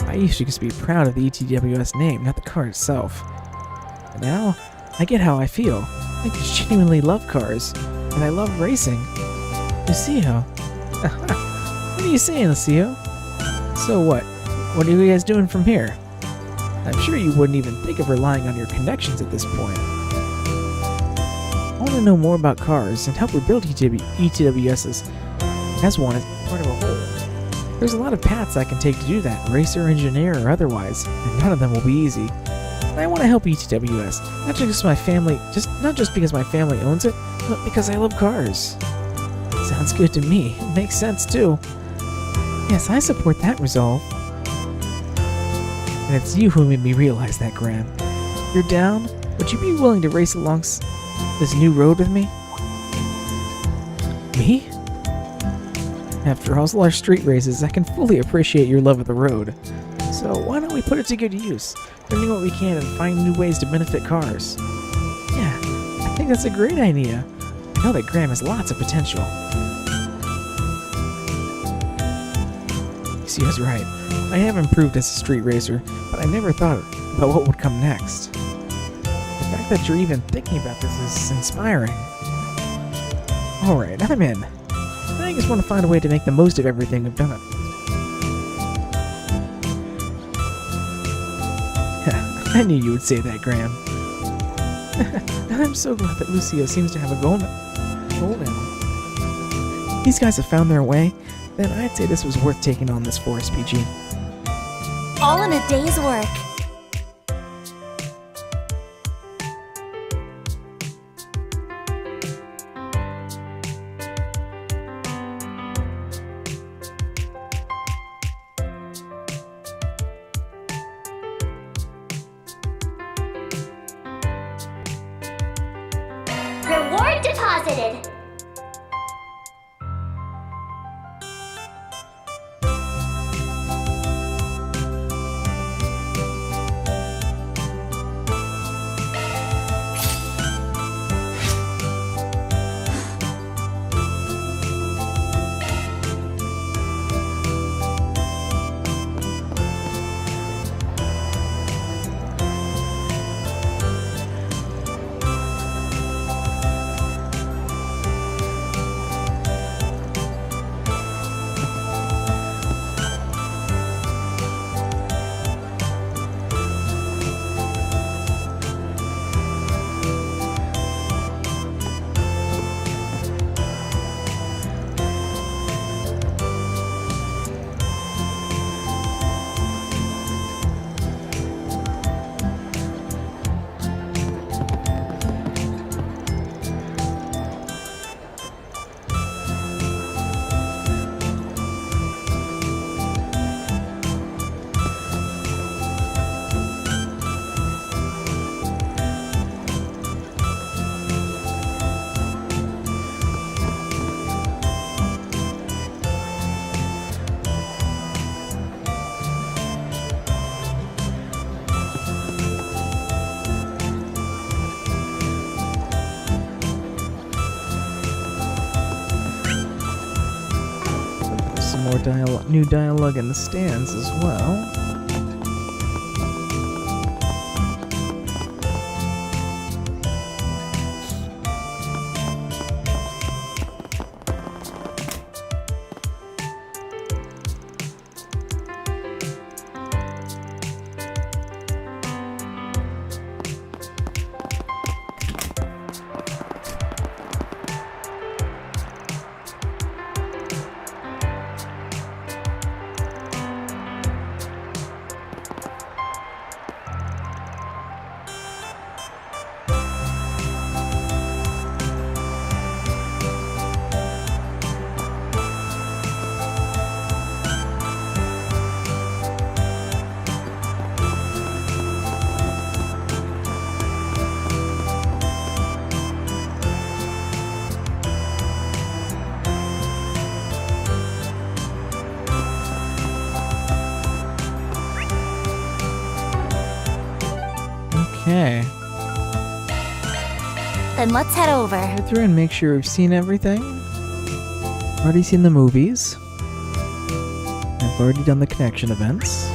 I used to just be proud of the ETWS name, not the car itself. But now, I get how I feel. I just genuinely love cars, and I love racing. Lucio. What are you saying, Lucio? So what? What are you guys doing from here? I'm sure you wouldn't even think of relying on your connections at this point. I want to know more about cars and help rebuild ETWSs as one as part of a whole. There's a lot of paths I can take to do that, racer, engineer, or otherwise, and none of them will be easy. I want to help ETWS, not just because my family owns it, but because I love cars. Sounds good to me. It makes sense too. Yes, I support that resolve. And it's you who made me realize that, Graham. You're down? Would you be willing to race along this new road with me? Me? After all our street races, I can fully appreciate your love of the road. So why don't we put it to good use, learning what we can and find new ways to benefit cars? Yeah, I think that's a great idea. I know that Graham has lots of potential. She was right. I have improved as a street racer, but I never thought about what would come next. The fact that you're even thinking about this is inspiring. Alright, I'm in. I just want to find a way to make the most of everything we've done. I knew you would say that, Graham. I'm so glad that Lucio seems to have a goal now. These guys have found their way, then I'd say this was worth taking on this forest, PG. All in a day's work. Reward deposited. More new dialogue in the stands as well. Okay. Then let's head over. Head through and make sure we've seen everything. Already seen the movies. I've already done the connection events.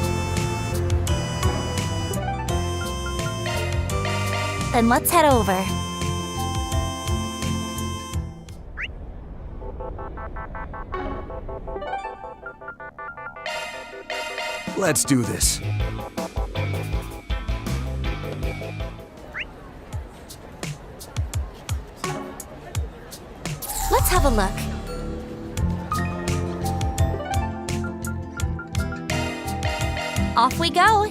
Then let's head over. Let's do this. Let's have a look. Off we go.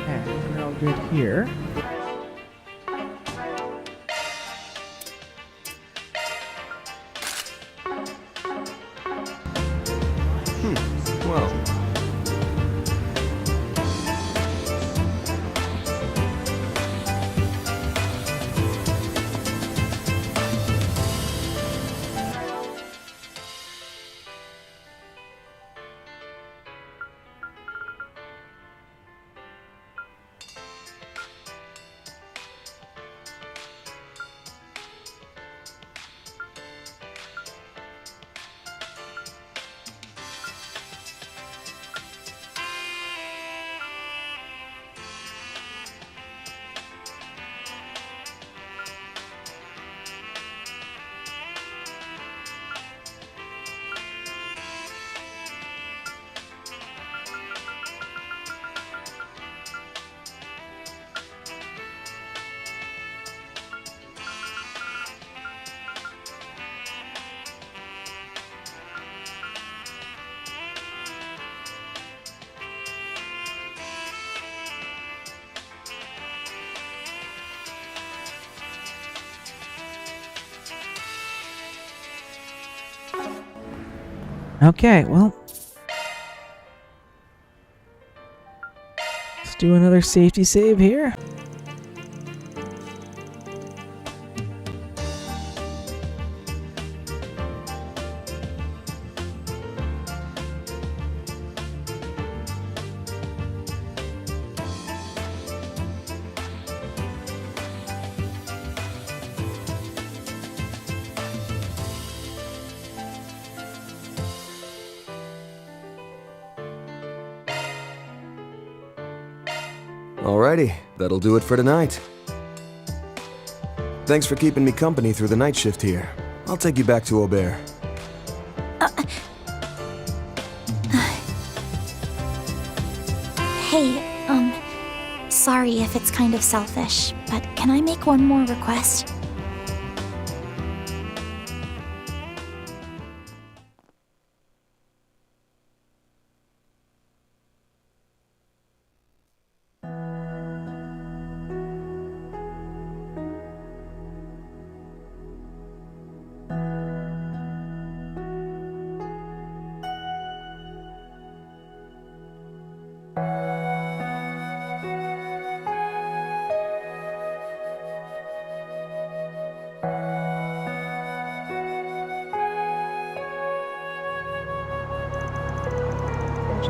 And we're all good here. Well, Okay, well. Let's do another safety save here. alrighty, that'll do it for tonight. Thanks for keeping me company through the night shift here. I'll take you back to Aubert. Hey, sorry if it's kind of selfish, but can I make one more request?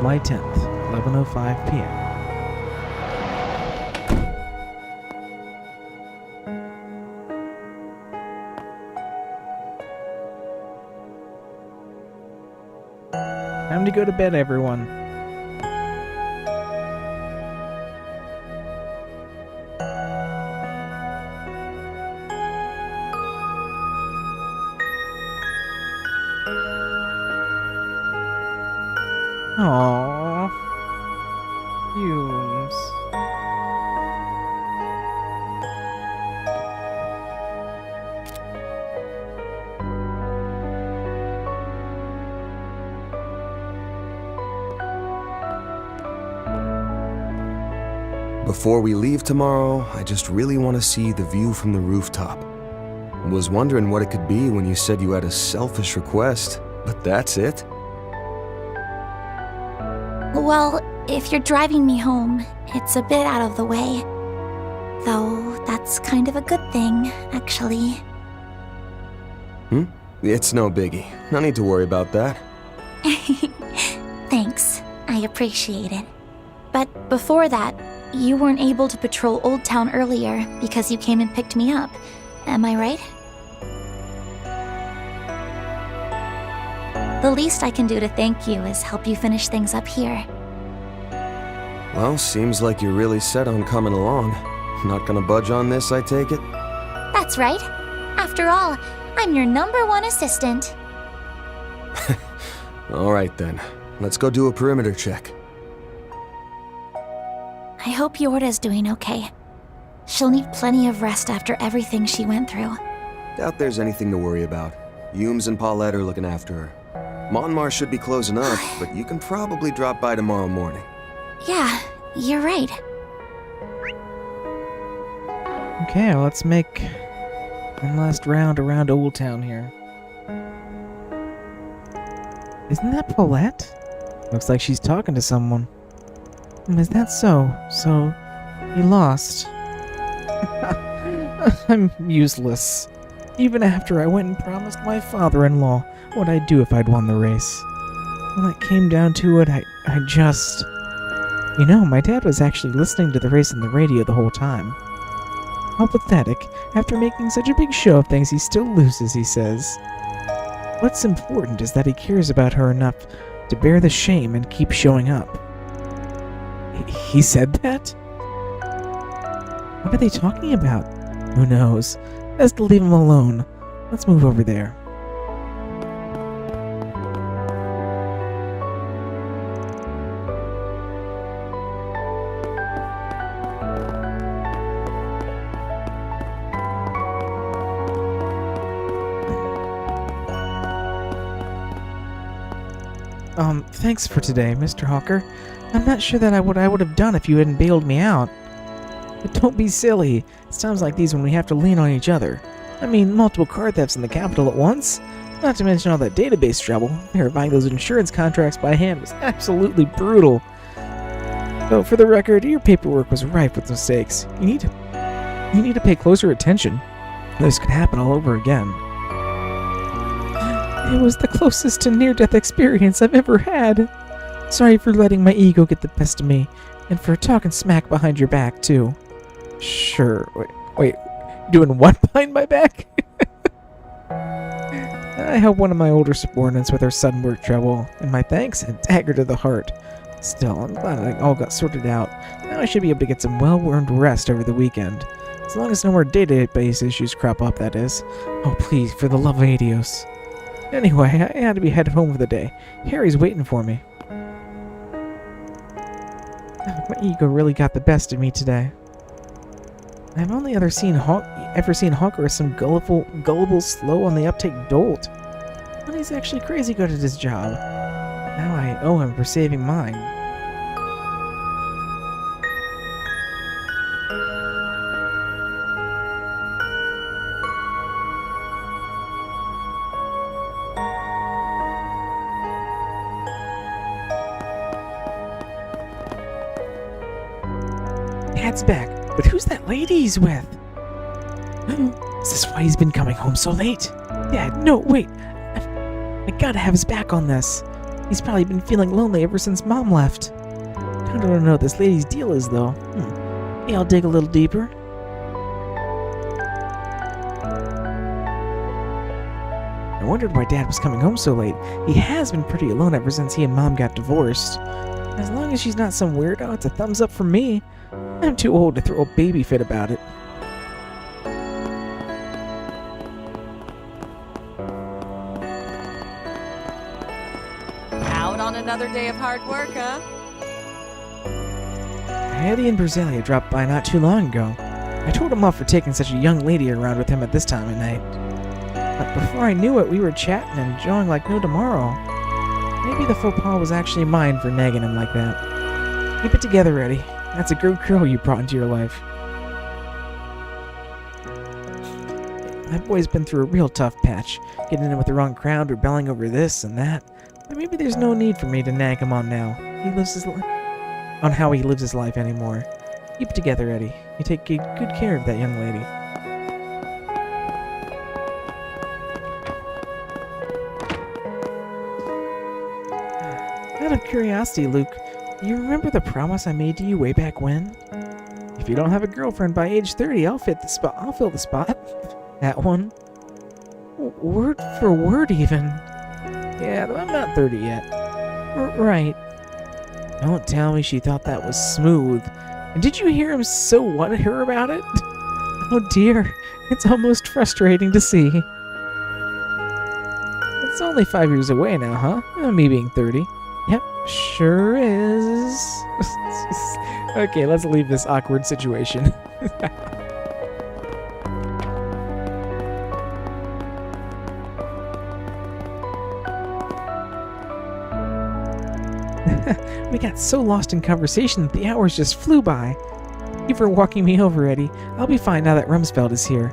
July 10th, 11:05 p.m. Time to go to bed, everyone. Aww. Fumes. Before we leave tomorrow, I just really want to see the view from the rooftop. I was wondering what it could be when you said you had a selfish request, but that's it? Well, if you're driving me home, it's a bit out of the way. Though, that's kind of a good thing, actually. It's no biggie. No need to worry about that. Thanks, I appreciate it. But before that, you weren't able to patrol Old Town earlier because you came and picked me up. Am I right? The least I can do to thank you is help you finish things up here. Well, seems like you're really set on coming along. Not gonna budge on this, I take it? That's right. After all, I'm your #1 assistant. Alright then. Let's go do a perimeter check. I hope Yorda's doing okay. She'll need plenty of rest after everything she went through. Doubt there's anything to worry about. Humes and Paulette are looking after her. Monmar should be closing up, but you can probably drop by tomorrow morning. Yeah, you're right. Okay, well, let's make one last round around Old Town here. Isn't that Paulette? Looks like she's talking to someone. Is that so? So, you lost. I'm useless. Even after I went and promised my father-in-law what I'd do if I'd won the race. When it came down to it, I just... You know, my dad was actually listening to the race on the radio the whole time. How pathetic. After making such a big show of things, he still loses, he says. What's important is that he cares about her enough to bear the shame and keep showing up. He said that? What are they talking about? Who knows? Best to leave him alone. Let's move over there. Thanks for today, Mr. Hawker. I'm not sure that I would have done if you hadn't bailed me out. But don't be silly. It's times like these when we have to lean on each other. I mean, multiple car thefts in the capital at once. Not to mention all that database trouble. Verifying those insurance contracts by hand was absolutely brutal. Though, for the record, your paperwork was rife with mistakes. You need to pay closer attention. This could happen all over again. It was the closest to near-death experience I've ever had. Sorry for letting my ego get the best of me, and for talking smack behind your back, too. Sure. Wait. Doing what behind my back? I helped one of my older subordinates with her sudden work trouble, and my thanks and dagger to the heart. Still, I'm glad it all got sorted out. Now I should be able to get some well-earned rest over the weekend. As long as no more database issues crop up, that is. Oh, please, for the love of Adios. Anyway, I had to be headed home for the day. Harry's waiting for me. My ego really got the best of me today. I've only ever seen Hawker as some gullible, slow on the uptake dolt. But he's actually crazy good at his job. Now I owe him for saving mine. Dad's back, but who's that lady he's with? Is this why he's been coming home so late? Dad, no, wait. I gotta have his back on this. He's probably been feeling lonely ever since Mom left. I don't know what this lady's deal is, though. Maybe I'll dig a little deeper. I wondered why Dad was coming home so late. He has been pretty alone ever since he and Mom got divorced. As long as she's not some weirdo, it's a thumbs up from me. I'm too old to throw a baby fit about it. Out on another day of hard work, huh? Eddie and Berzelia dropped by not too long ago. I told him off for taking such a young lady around with him at this time of night. But before I knew it, we were chatting and enjoying like no tomorrow. Maybe the faux pas was actually mine for nagging him like that. Keep it together, Eddie. That's a good girl you brought into your life. That boy's been through a real tough patch, getting in with the wrong crowd, rebelling over this and that. But maybe there's no need for me to nag him on how he lives his life anymore. Keep it together, Eddie. You take good care of that young lady. Out of curiosity, Luke, you remember the promise I made to you way back when? If you don't have a girlfriend by age 30, I'll fill the spot. That one. Word for word, even. Yeah, I'm not 30 yet. Right. Don't tell me she thought that was smooth. And did you hear him so what her about it? Oh dear, it's almost frustrating to see. It's only 5 years away now, huh? Me being 30. Yep, sure is. Okay, let's leave this awkward situation. We got so lost in conversation that the hours just flew by. Thank you for walking me over, Eddie. I'll be fine now that Rumsfeld is here.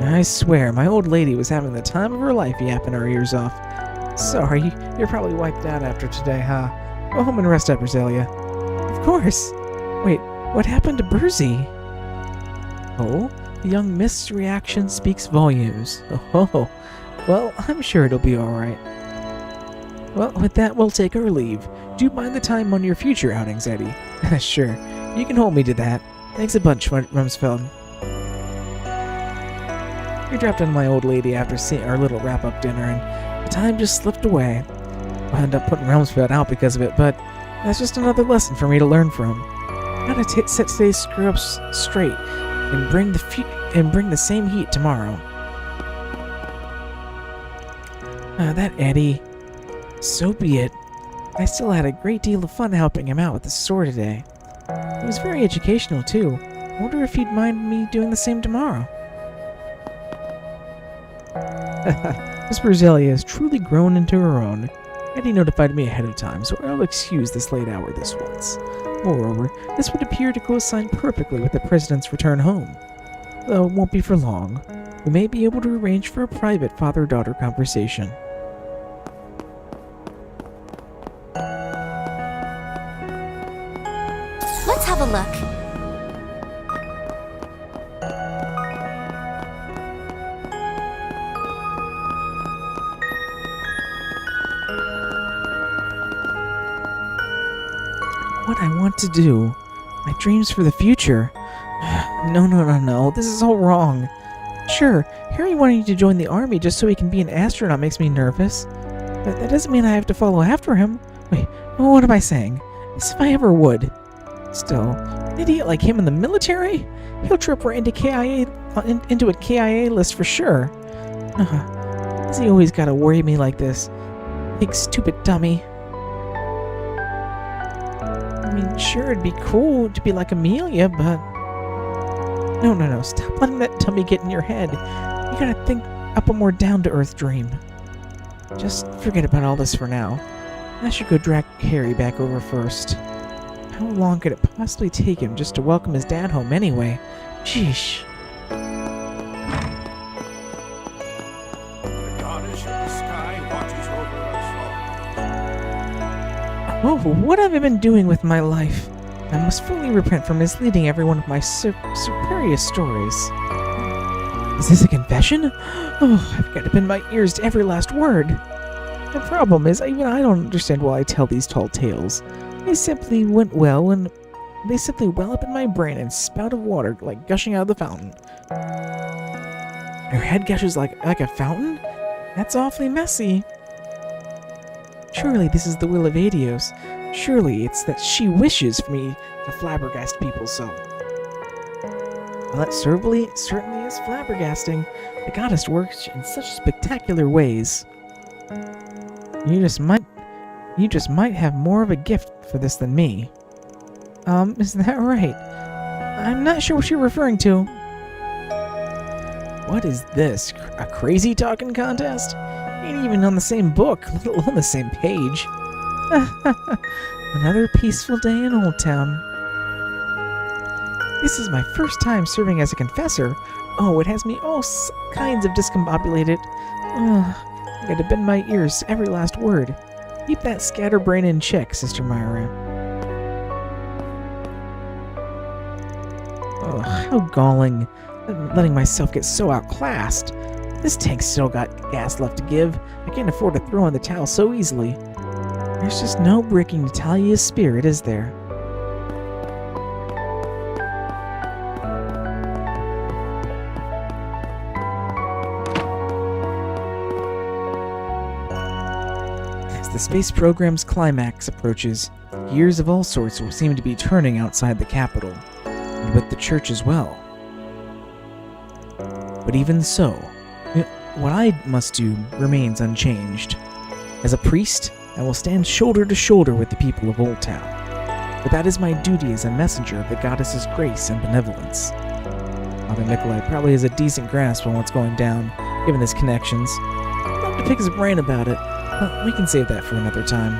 I swear, my old lady was having the time of her life yapping our ears off. Sorry, you're probably wiped out after today, huh? Go home and rest up, Rosalia. Of course. Wait, what happened to Burzy? Oh, the young Mist's reaction speaks volumes. Oh, well, I'm sure it'll be alright. Well, with that, we'll take our leave. Do mind the time on your future outings, Eddie. Sure, you can hold me to that. Thanks a bunch, Rumsfeld. We dropped in my old lady after seeing our little wrap-up dinner, and the time just slipped away. I ended up putting Rumsfeld out because of it, but that's just another lesson for me to learn from. Gotta set today's screw-ups straight and bring the same heat tomorrow. That Eddie. So be it. I still had a great deal of fun helping him out with the store today. It was very educational, too. I wonder if he'd mind me doing the same tomorrow. Miss Rosalia has truly grown into her own. Eddie notified me ahead of time, so I'll excuse this late hour this once. Moreover, this would appear to coincide perfectly with the President's return home. Though it won't be for long. We may be able to arrange for a private father-daughter conversation. Let's have a look. What I want to do. My dreams for the future. No. This is all wrong. Sure, Harry wanting to join the army just so he can be an astronaut makes me nervous. But that doesn't mean I have to follow after him. Wait, what am I saying? As if I ever would. Still, an idiot like him in the military? He'll trip right into a KIA list for sure. Does he always gotta worry me like this? Big stupid dummy. I mean, sure, it'd be cool to be like Amelia, but... No, stop letting that dummy get in your head. You gotta think up a more down-to-earth dream. Just forget about all this for now. I should go drag Harry back over first. How long could it possibly take him just to welcome his dad home anyway? Sheesh. The goddess of the sky watches over us all. Oh, what have I been doing with my life? I must fully repent for misleading everyone with my superior stories. Is this a confession? Oh, I've got to bend my ears to every last word. The problem is, even I don't understand why I tell these tall tales. They simply well up in my brain and spout of water like gushing out of the fountain. Her head gushes like a fountain? That's awfully messy. Surely this is the will of Adios. Surely it's that she wishes for me to flabbergast people so. Well, that certainly is flabbergasting. The goddess works in such spectacular ways. You just might have more of a gift for this than me. Is that right? I'm not sure what you're referring to. What is this? A crazy talking contest? Ain't even on the same book, let alone the same page. Another peaceful day in Old Town. This is my first time serving as a confessor. Oh, it has me all kinds of discombobulated. I gotta bend my ears to every last word. Keep that scatterbrain in check, Sister Myra. Oh, how galling. Letting myself get so outclassed. This tank's still got gas left to give. I can't afford to throw in the towel so easily. There's just no breaking Natalia's spirit, is there? the space program's climax approaches, gears of all sorts will seem to be turning outside the capital, and with the church as well. But even so, what I must do remains unchanged. As a priest, I will stand shoulder to shoulder with the people of Old Town, for that is my duty as a messenger of the goddess's grace and benevolence. Father Nikolai probably has a decent grasp on what's going down, given his connections. I'd love to pick his brain about it, but we can save that for another time.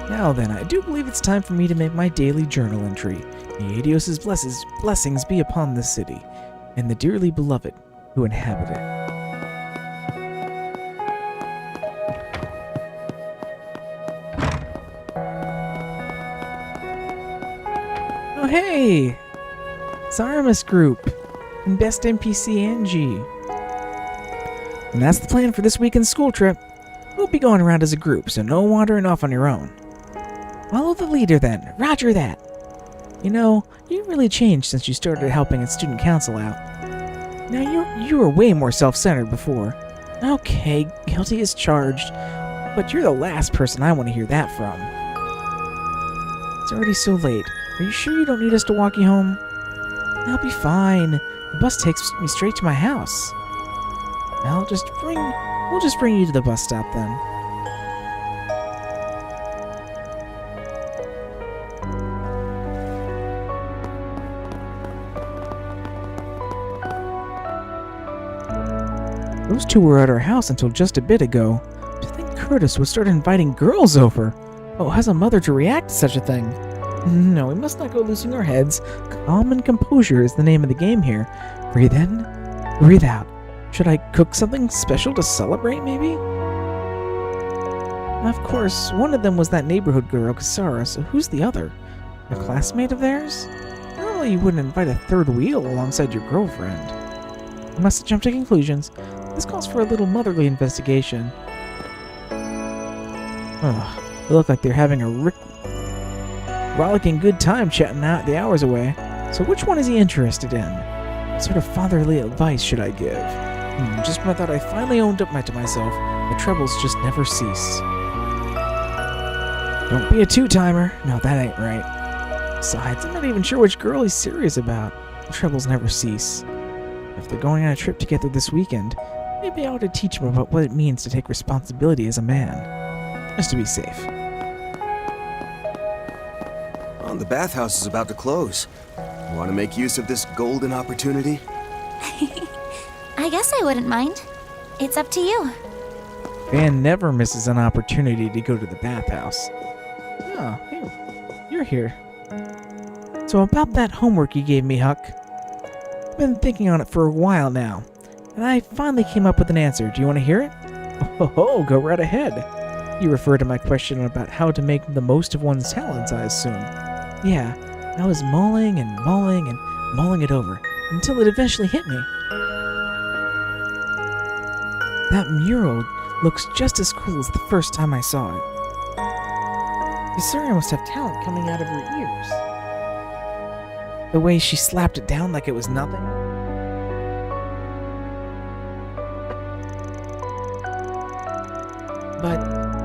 Now then, I do believe it's time for me to make my daily journal entry. May Adios' blessings be upon this city, and the dearly beloved who inhabit it. Oh hey! It's Aramis Group, and Best NPC Angie. And that's the plan for this weekend's school trip. We'll be going around as a group, so no wandering off on your own. Follow the leader then, roger that. You know, you really changed since you started helping at student council out. Now you were way more self-centered before. Okay, guilty as charged, but you're the last person I want to hear that from. It's already so late. Are you sure you don't need us to walk you home? I'll be fine. The bus takes me straight to my house. Well, we'll just bring you to the bus stop then. Those two were at our house until just a bit ago. To think Curtis would start inviting girls over. Oh, how's a mother to react to such a thing? No, we must not go losing our heads. Calm and composure is the name of the game here. Breathe in, breathe out. Should I cook something special to celebrate, maybe? Of course, one of them was that neighborhood girl, Kasara, so who's the other? A classmate of theirs? Normally you wouldn't invite a third wheel alongside your girlfriend. I must jump to conclusions. This calls for a little motherly investigation. Ugh, they look like they're having a rollicking good time chatting out the hours away. So which one is he interested in? What sort of fatherly advice should I give? Just when I thought I finally owned up to myself, the troubles just never cease. Don't be a two-timer. No, that ain't right. Besides, I'm not even sure which girl he's serious about. The troubles never cease. If they're going on a trip together this weekend, maybe I ought to teach him about what it means to take responsibility as a man. Just to be safe. Well, the bathhouse is about to close. Want to make use of this golden opportunity? I guess I wouldn't mind. It's up to you. Van never misses an opportunity to go to the bathhouse. Oh, hey, you're here. So about that homework you gave me, Huck. I've been thinking on it for a while now, and I finally came up with an answer. Do you want to hear it? Oh, go right ahead. You refer to my question about how to make the most of one's talents, I assume. Yeah, I was mulling and mulling and mulling it over until it eventually hit me. That mural looks just as cool as the first time I saw it. Yasura must have talent coming out of her ears. The way she slapped it down like it was nothing. But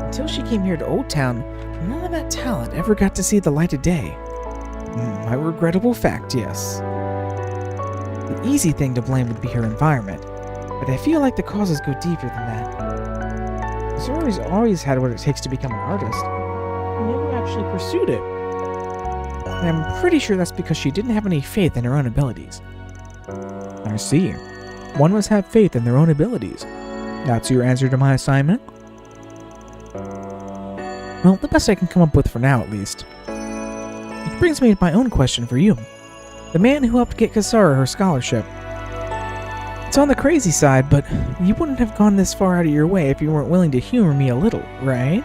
until she came here to Old Town, none of that talent ever got to see the light of day. A regrettable fact, yes. The easy thing to blame would be her environment, but I feel like the causes go deeper than that. Zori's always had what it takes to become an artist. She never actually pursued it. And I'm pretty sure that's because she didn't have any faith in her own abilities. I see. One must have faith in their own abilities. That's your answer to my assignment? Well, the best I can come up with for now, at least. Which brings me to my own question for you. The man who helped get Kasara her scholarship. It's on the crazy side, but you wouldn't have gone this far out of your way if you weren't willing to humor me a little, right?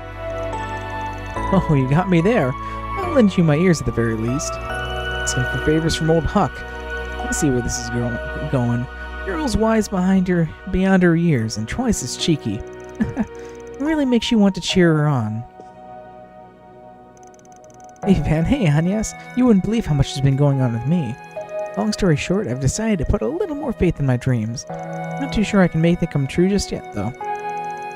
Oh, you got me there. I'll lend you my ears at the very least. Asking for favors from old Huck. Let's see where this is going. Girl's wise beyond her years and twice as cheeky. It really makes you want to cheer her on. Hey Van, hey Agnes, you wouldn't believe how much has been going on with me. Long story short, I've decided to put a little more faith in my dreams. Not too sure I can make them come true just yet, though.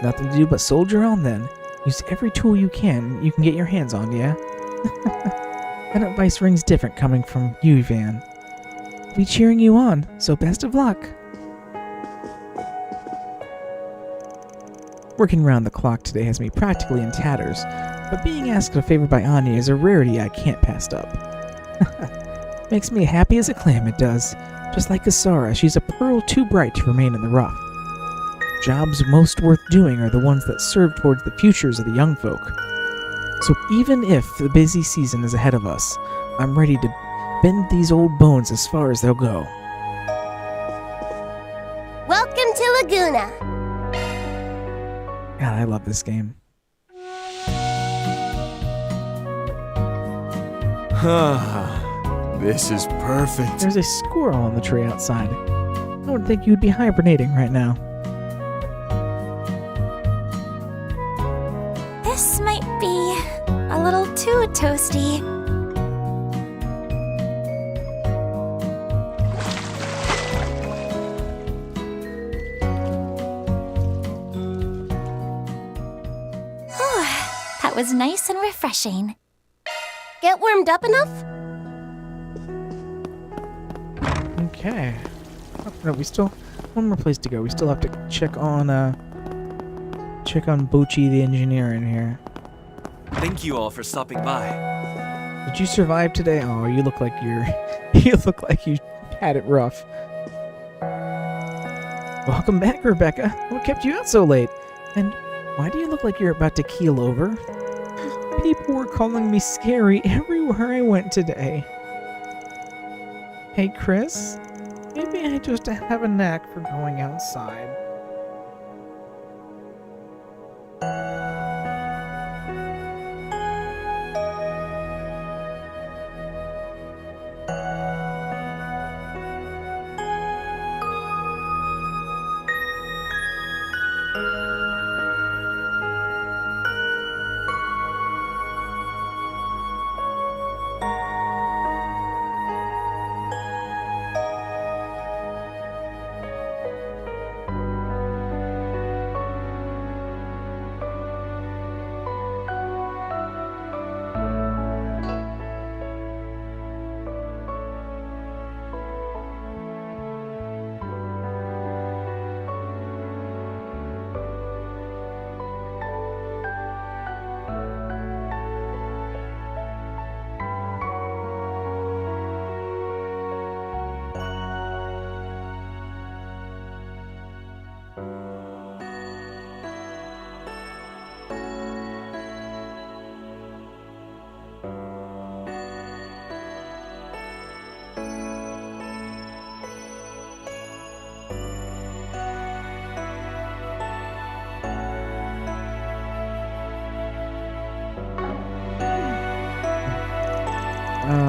Nothing to do but soldier on then. Use every tool you can get your hands on, yeah? That advice rings different coming from you, Van. I'll be cheering you on, so best of luck. Working round the clock today has me practically in tatters, but being asked a favor by Anya is a rarity I can't pass up. Makes me happy as a clam, it does. Just like Kasara, she's a pearl too bright to remain in the rough. Jobs most worth doing are the ones that serve towards the futures of the young folk. So even if the busy season is ahead of us, I'm ready to bend these old bones as far as they'll go. Welcome to Laguna. God, I love this game. This is perfect. There's a squirrel on the tree outside. I would think you'd be hibernating right now. This might be a little too toasty. That was nice and refreshing. Get warmed up enough? Okay. Oh, no, we still one more place to go. We still have to check on Bochi the engineer in here. Thank you all for stopping by. Did you survive today? Oh, you look like you had it rough. Welcome back, Rebecca. What kept you out so late? And why do you look like you're about to keel over? People were calling me scary everywhere I went today. Hey, Chris? Maybe I just have a knack for going outside.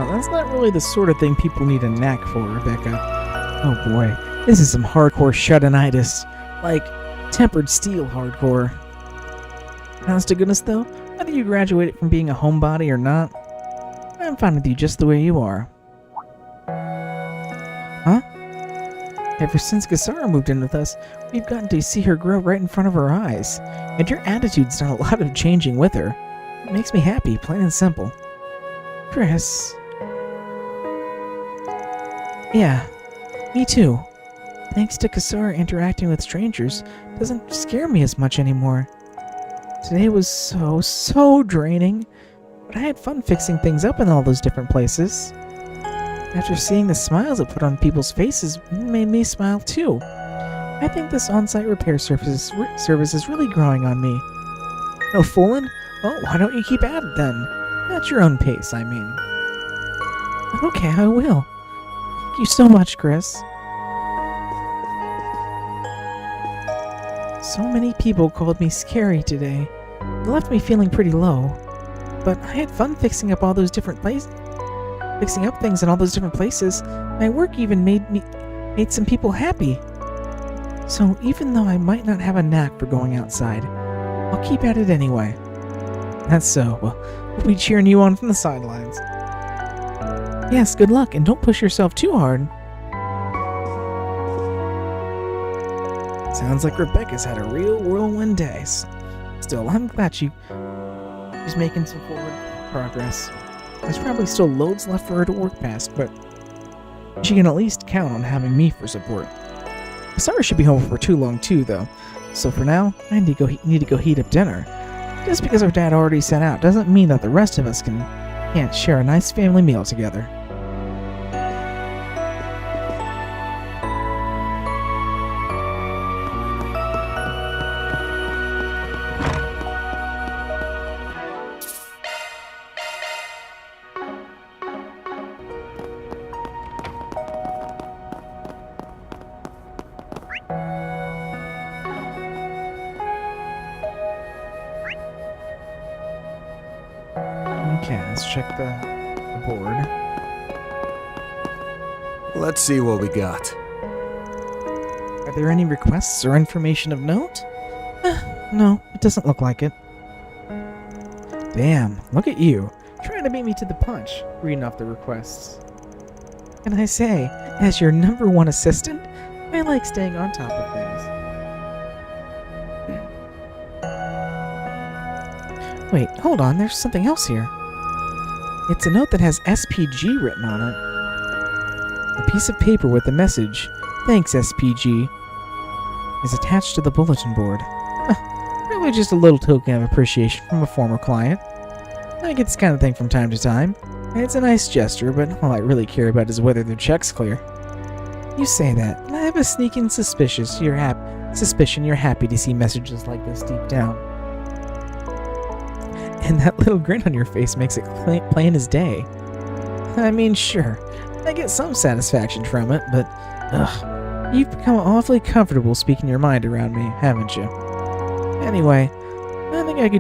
That's not really the sort of thing people need a knack for, Rebecca. Oh boy, this is some hardcore shut-in-itis. Like, tempered steel hardcore. Honest to goodness though, whether you graduated from being a homebody or not, I'm fine with you just the way you are. Huh? Ever since Kasara moved in with us, we've gotten to see her grow right in front of our eyes. And your attitude's done a lot of changing with her. It makes me happy, plain and simple. Chris... Yeah, me too. Thanks to Kasara, interacting with strangers doesn't scare me as much anymore. Today was so draining, but I had fun fixing things up in all those different places. After seeing the smiles it put on people's faces, it made me smile too. I think this on-site repair service is really growing on me. No fooling? Well, why don't you keep at it then? At your own pace, I mean. Okay, I will. Thank you so much, Chris. So many people called me scary today. It left me feeling pretty low. But I had fun fixing up all those different places. Fixing up things in all those different places. My work even made some people happy. So even though I might not have a knack for going outside, I'll keep at it anyway. That's so. Well, we'll be cheering you on from the sidelines. Yes, good luck, and don't push yourself too hard. Sounds like Rebecca's had a real whirlwind day. Still, I'm glad she's making some forward progress. There's probably still loads left for her to work past, but she can at least count on having me for support. Summer should be home for too long too, though. So for now, I need to go heat up dinner. Just because our dad already sent out doesn't mean that the rest of us can't share a nice family meal together. Okay, let's check the board. Let's see what we got. Are there any requests or information of note? No, it doesn't look like it. Damn, look at you, trying to beat me to the punch, reading off the requests. Can I say, as your #1 assistant, I like staying on top of things. Wait, hold on, there's something else here. It's a note that has SPG written on it. A piece of paper with the message, "Thanks, SPG," is attached to the bulletin board. Probably just a little token of appreciation from a former client. I get this kind of thing from time to time. It's a nice gesture, but all I really care about is whether their check's clear. You say that, and I have a sneaking suspicion you're happy to see messages like this deep down. And that little grin on your face makes it plain as day. I mean, sure, I get some satisfaction from it, but, you've become awfully comfortable speaking your mind around me, haven't you? Anyway, I think we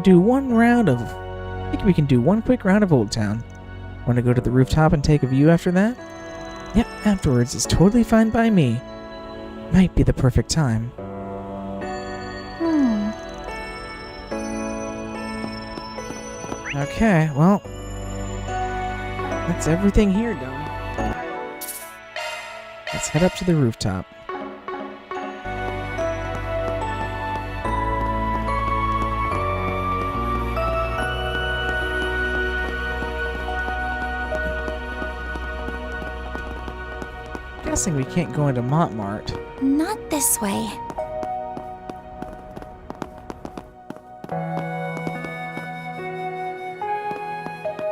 can do one quick round of Old Town. Want to go to the rooftop and take a view after that? Yep, afterwards is totally fine by me. Might be the perfect time. Okay, well, that's everything here done. Let's head up to the rooftop. Guessing we can't go into Montmartre. Not this way.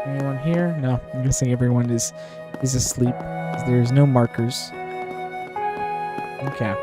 Anyone here? No, I'm guessing everyone is asleep. There's no markers. Okay.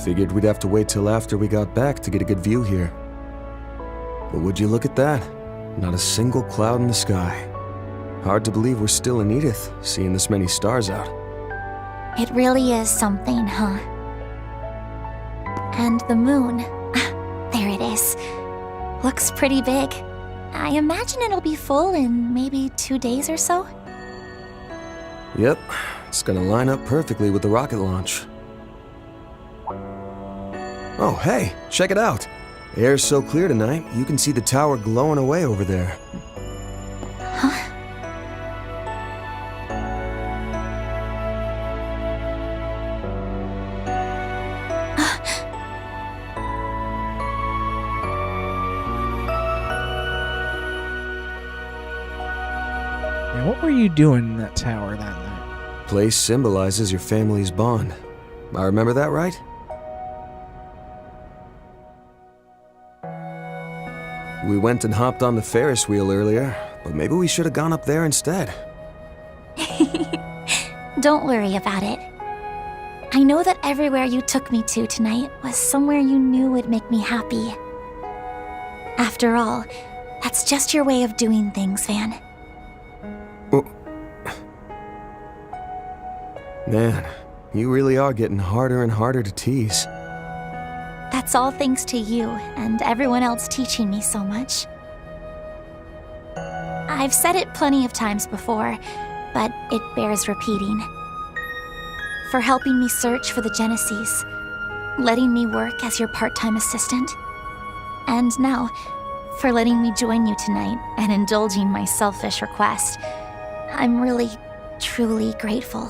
Figured we'd have to wait till after we got back to get a good view here. But would you look at that? Not a single cloud in the sky. Hard to believe we're still in Edith, seeing this many stars out. It really is something, huh? And the moon. There it is. Looks pretty big. I imagine it'll be full in maybe 2 days or so. Yep, it's gonna line up perfectly with the rocket launch. Oh, hey, check it out. Air's so clear tonight, you can see the tower glowing away over there. Huh? And what were you doing in that tower that night? Place symbolizes your family's bond. I remember that right? We went and hopped on the Ferris wheel earlier, but maybe we should have gone up there instead. Don't worry about it. I know that everywhere you took me to tonight was somewhere you knew would make me happy. After all, that's just your way of doing things, Van. Oh. Man, you really are getting harder and harder to tease. That's all thanks to you and everyone else teaching me so much. I've said it plenty of times before, but it bears repeating. For helping me search for the Genesis, letting me work as your part-time assistant, and now, for letting me join you tonight and indulging my selfish request. I'm really, truly grateful.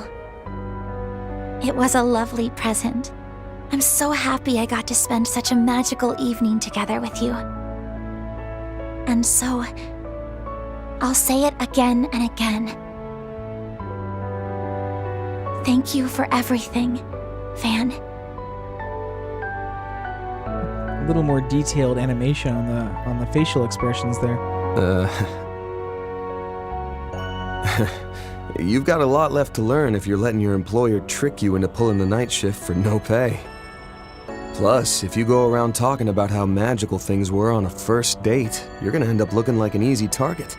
It was a lovely present. I'm so happy I got to spend such a magical evening together with you. And so, I'll say it again and again. Thank you for everything, Van. A little more detailed animation on the facial expressions there. You've got a lot left to learn if you're letting your employer trick you into pulling the night shift for no pay. Plus, if you go around talking about how magical things were on a first date, you're gonna end up looking like an easy target.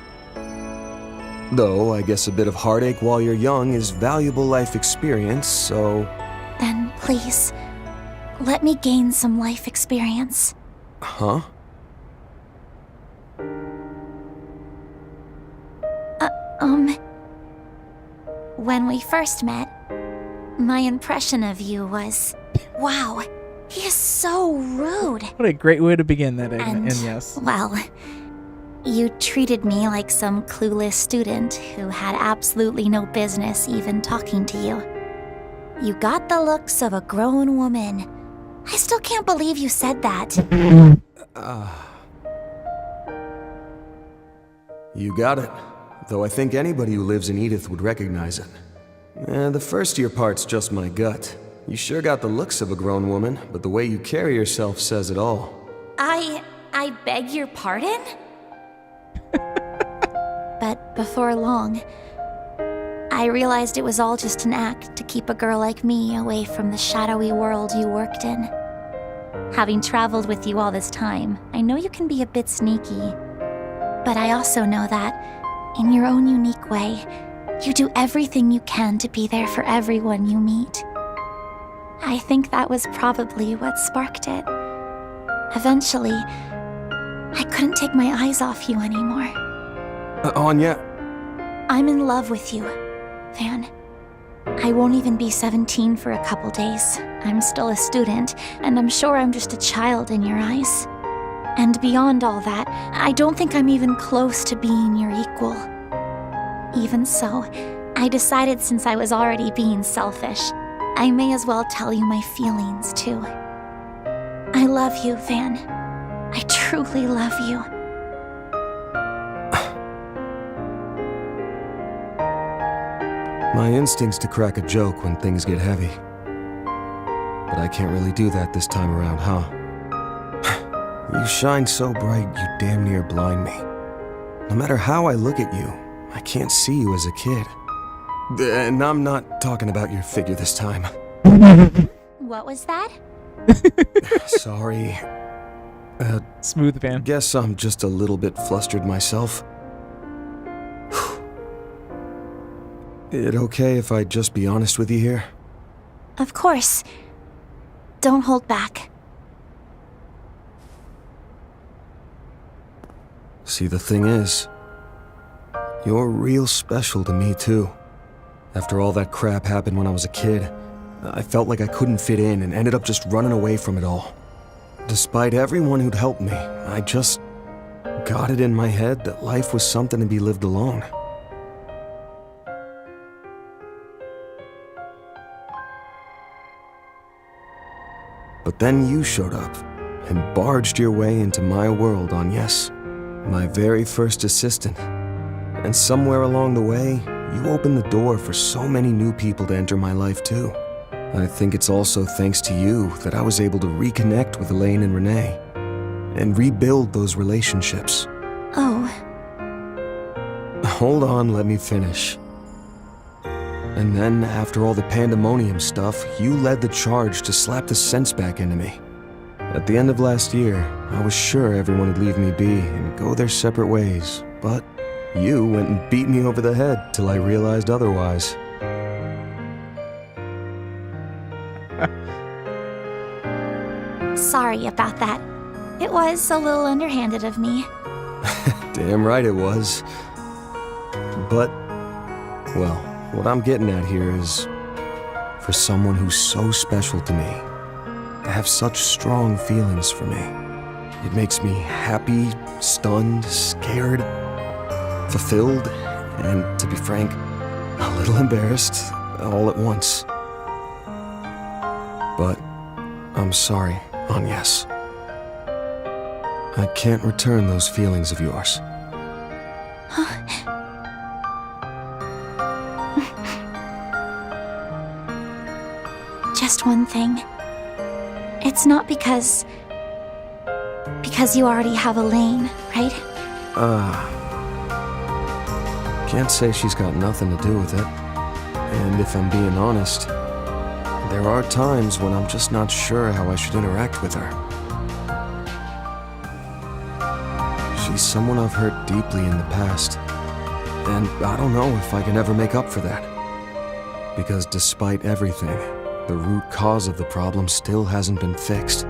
Though, I guess a bit of heartache while you're young is valuable life experience, so... Then, please, let me gain some life experience. Huh? When we first met, my impression of you was, wow, he is so rude. What a great way to begin that, and yes. Well, you treated me like some clueless student who had absolutely no business even talking to you. You got the looks of a grown woman. I still can't believe you said that. You got it. Though I think anybody who lives in Edith would recognize it. The first year part's just my gut. You sure got the looks of a grown woman, but the way you carry yourself says it all. I beg your pardon? But before long, I realized it was all just an act to keep a girl like me away from the shadowy world you worked in. Having traveled with you all this time, I know you can be a bit sneaky. But I also know that, in your own unique way, you do everything you can to be there for everyone you meet. I think that was probably what sparked it. Eventually, I couldn't take my eyes off you anymore. Anya? I'm in love with you, Van. I won't even be 17 for a couple days. I'm still a student, and I'm sure I'm just a child in your eyes. And beyond all that, I don't think I'm even close to being your equal. Even so, I decided since I was already being selfish, I may as well tell you my feelings too. I love you, Van. I truly love you. My instinct's to crack a joke when things get heavy. But I can't really do that this time around, huh? You shine so bright, you damn near blind me. No matter how I look at you, I can't see you as a kid. And I'm not talking about your figure this time. What was that? Sorry. Smooth Van. Guess I'm just a little bit flustered myself. It okay if I just be honest with you here? Of course. Don't hold back. See, the thing is, you're real special to me, too. After all that crap happened when I was a kid, I felt like I couldn't fit in and ended up just running away from it all. Despite everyone who'd helped me, I just got it in my head that life was something to be lived alone. But then you showed up and barged your way into my world on Yes, my very first assistant. And somewhere along the way, you opened the door for so many new people to enter my life too. I think it's also thanks to you that I was able to reconnect with Elaine and Renee and rebuild those relationships. Oh. Hold on, let me finish. And then, after all the pandemonium stuff, you led the charge to slap the sense back into me. At the end of last year, I was sure everyone would leave me be and go their separate ways, but you went and beat me over the head till I realized otherwise. Sorry about that. It was a little underhanded of me. Damn right it was. But, well, what I'm getting at here is, for someone who's so special to me, to have such strong feelings for me, it makes me happy, stunned, scared, fulfilled, and, to be frank, a little embarrassed all at once. But I'm sorry, Agnes. I can't return those feelings of yours. Just one thing. It's not because you already have Elaine, right? Can't say she's got nothing to do with it. And if I'm being honest, there are times when I'm just not sure how I should interact with her. She's someone I've hurt deeply in the past, and I don't know if I can ever make up for that. Because despite everything, the root cause of the problem still hasn't been fixed.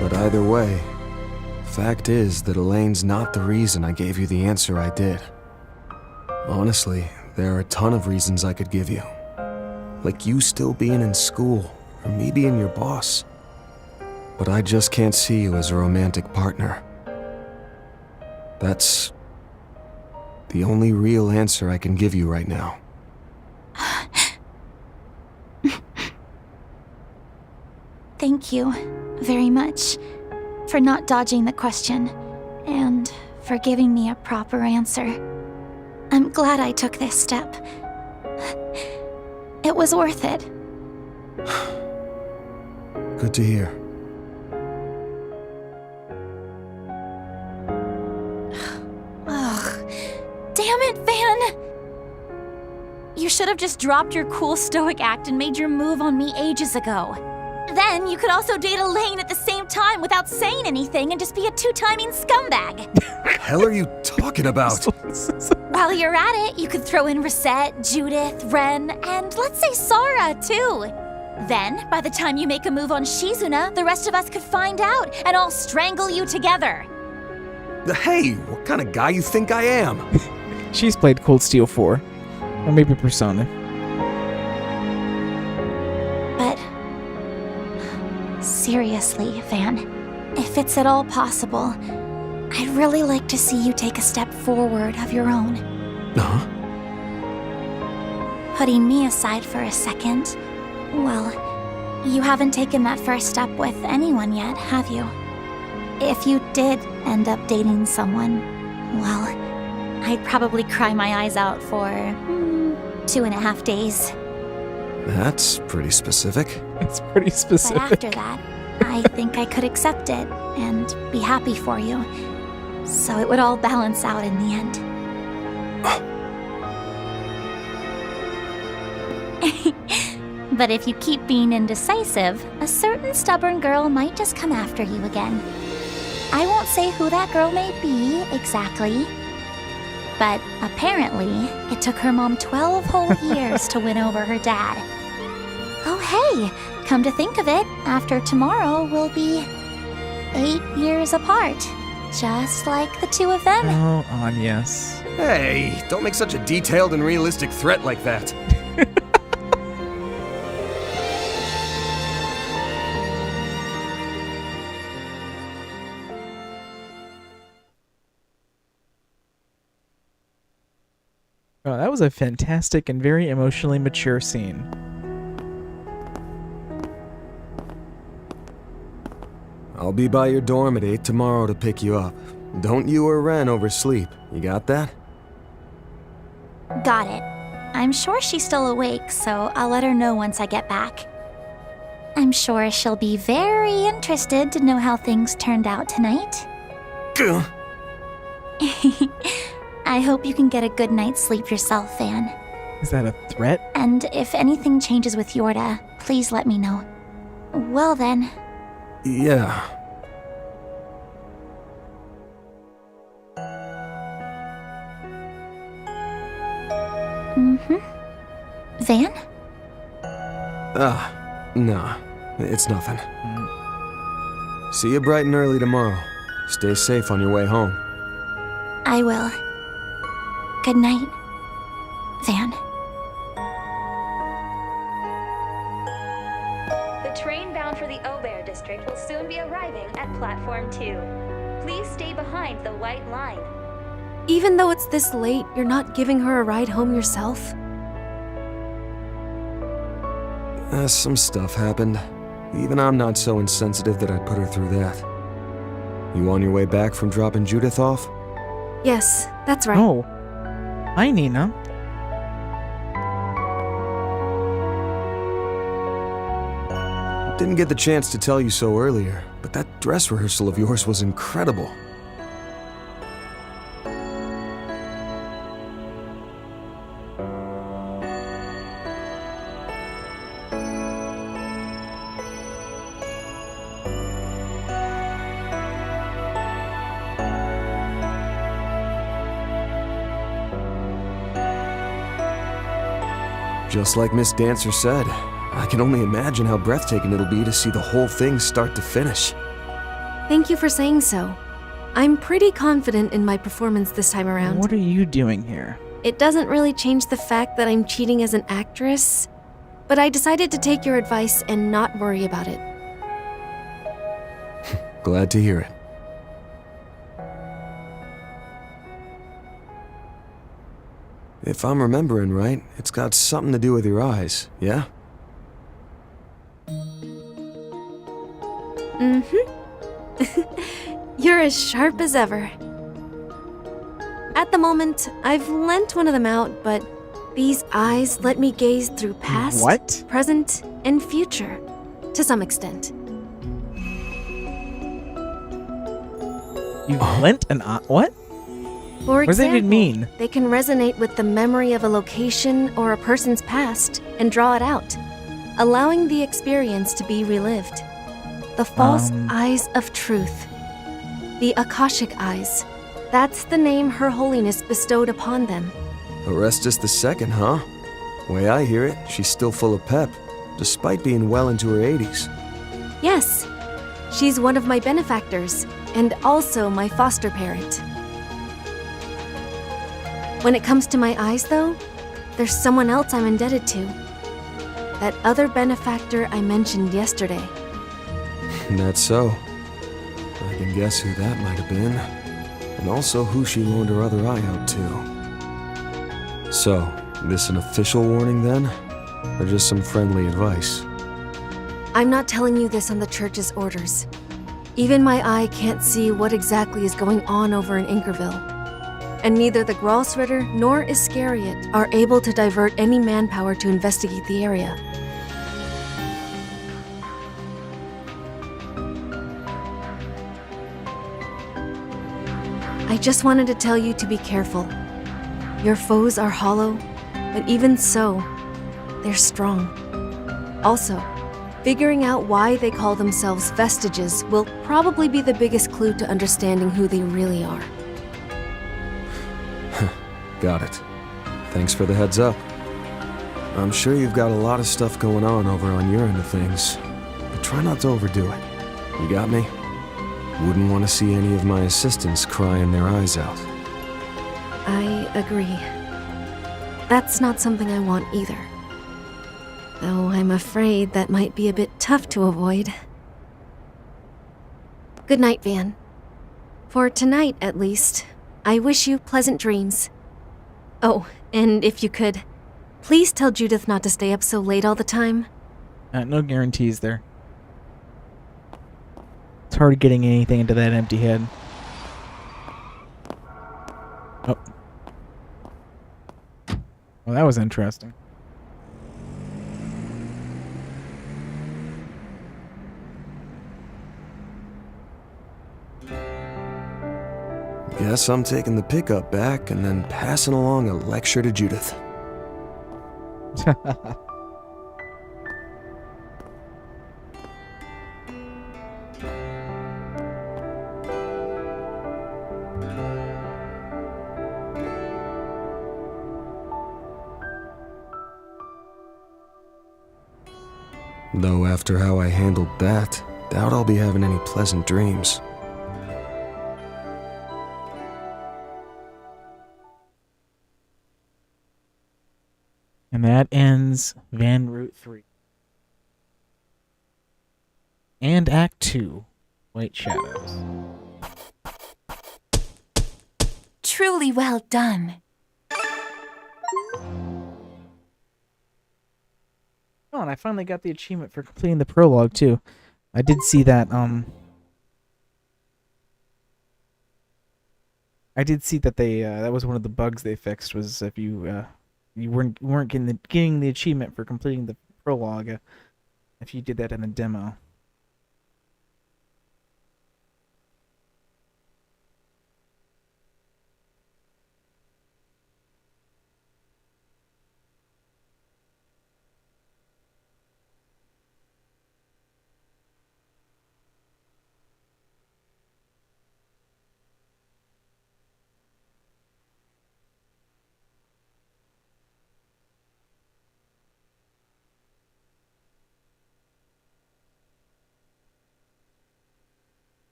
But either way, fact is that Elaine's not the reason I gave you the answer I did. Honestly, there are a ton of reasons I could give you. Like you still being in school, or me being your boss. But I just can't see you as a romantic partner. That's the only real answer I can give you right now. Thank you very much for not dodging the question and for giving me a proper answer. I'm glad I took this step. It was worth it. Good to hear. Ugh. Damn it, Van! You should have just dropped your cool stoic act and made your move on me ages ago. Then you could also date Elaine at the same time without saying anything and just be a two-timing scumbag. Hell are you talking about? While you're at it, you could throw in Reset, Judith, Ren, and let's say Sara, too. Then, by the time you make a move on Shizuna, the rest of us could find out and all strangle you together. Hey, what kind of guy you think I am? She's played Cold Steel 4. Or maybe Persona. But seriously, Van, if it's at all possible, I'd really like to see you take a step forward of your own. Huh? Putting me aside for a second, well, you haven't taken that first step with anyone yet, have you? If you did end up dating someone, well, I'd probably cry my eyes out for 2.5 days. That's pretty specific. It's pretty specific. But after that, I think I could accept it and be happy for you. So it would all balance out in the end. But if you keep being indecisive, a certain stubborn girl might just come after you again. I won't say who that girl may be exactly, but apparently it took her mom 12 whole years to win over her dad. Oh hey, come to think of it, after tomorrow we'll be 8 years apart, just like the two of them. Oh, Agnes. Hey, don't make such a detailed and realistic threat like that. Oh, that was a fantastic and very emotionally mature scene. I'll be by your dorm at 8 tomorrow to pick you up. Don't you or Ren oversleep. You got that? Got it. I'm sure she's still awake, so I'll let her know once I get back. I'm sure she'll be very interested to know how things turned out tonight. Gah. I hope you can get a good night's sleep yourself, Van. Is that a threat? And if anything changes with Yorda, please let me know. Well then. Yeah. Van? Nah. It's nothing. See you bright and early tomorrow. Stay safe on your way home. I will. Good night, Van. The train bound for the Aubert district will soon be arriving at platform 2. Please stay behind the white line. Even though it's this late, you're not giving her a ride home yourself? Some stuff happened. Even I'm not so insensitive that I'd put her through that. You on your way back from dropping Judith off? Yes, that's right. Oh. Hi, Nina. Didn't get the chance to tell you so earlier, but that dress rehearsal of yours was incredible. Just like Miss Dancer said, I can only imagine how breathtaking it'll be to see the whole thing start to finish. Thank you for saying so. I'm pretty confident in my performance this time around. What are you doing here? It doesn't really change the fact that I'm cheating as an actress, but I decided to take your advice and not worry about it. Glad to hear it. If I'm remembering right, it's got something to do with your eyes, yeah? You're as sharp as ever. At the moment, I've lent one of them out, but these eyes let me gaze through past, What? present, and future, to some extent. You lent an eye? What? For What does that even example, mean? they can resonate with the memory of a location or a person's past and draw it out, allowing the experience to be relived. The false eyes of truth. The Akashic eyes. That's the name Her Holiness bestowed upon them. Orestes II, huh? Way I hear it, she's still full of pep, despite being well into her 80s. Yes, she's one of my benefactors, and also my foster parent. When it comes to my eyes, though, there's someone else I'm indebted to. That other benefactor I mentioned yesterday. That's so. I can guess who that might have been. And also who she loaned her other eye out to. So, this an official warning then? Or just some friendly advice? I'm not telling you this on the church's orders. Even my eye can't see what exactly is going on over in Inkerville. And neither the Gralsritter nor Iscariot are able to divert any manpower to investigate the area. I just wanted to tell you to be careful. Your foes are hollow, but even so, they're strong. Also, figuring out why they call themselves vestiges will probably be the biggest clue to understanding who they really are. Got it. Thanks for the heads up. I'm sure you've got a lot of stuff going on over on your end of things, but try not to overdo it. You got me? Wouldn't want to see any of my assistants crying their eyes out. I agree. That's not something I want either. Though I'm afraid that might be a bit tough to avoid. Good night, Van. For tonight, at least, I wish you pleasant dreams. Oh, and if you could, please tell Judith not to stay up so late all the time. No guarantees there. It's hard getting anything into that empty head. Oh. Well, that was interesting. Guess I'm taking the pickup back and then passing along a lecture to Judith. Though after how I handled that, doubt I'll be having any pleasant dreams. And that ends Van Route 3. And Act 2, White Shadows. Truly well done. Oh, and I finally got the achievement for completing the prologue, too. I did see that, I did see that they, that was one of the bugs they fixed, was if you, you weren't getting the achievement for completing the prologue, if you did that in the demo.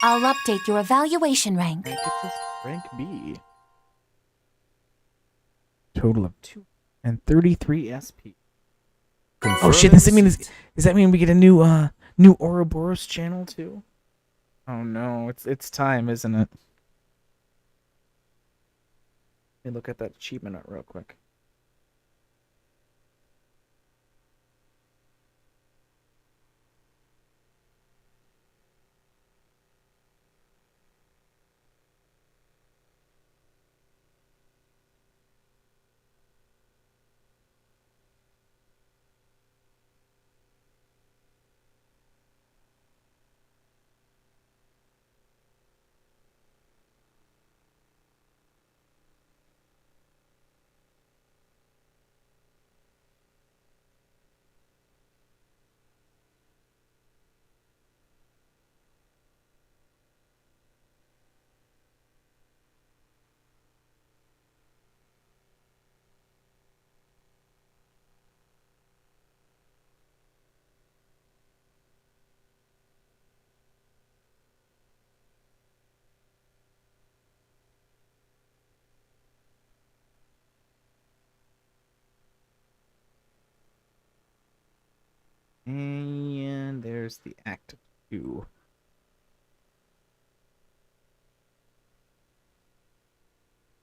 I'll update your evaluation rank. Rank B. Total of 233 SP. Oh shit! Does that mean we get a new Ouroboros channel too? Oh no! It's time, isn't it? Let me look at that achievement art real quick. And there's the Act 2.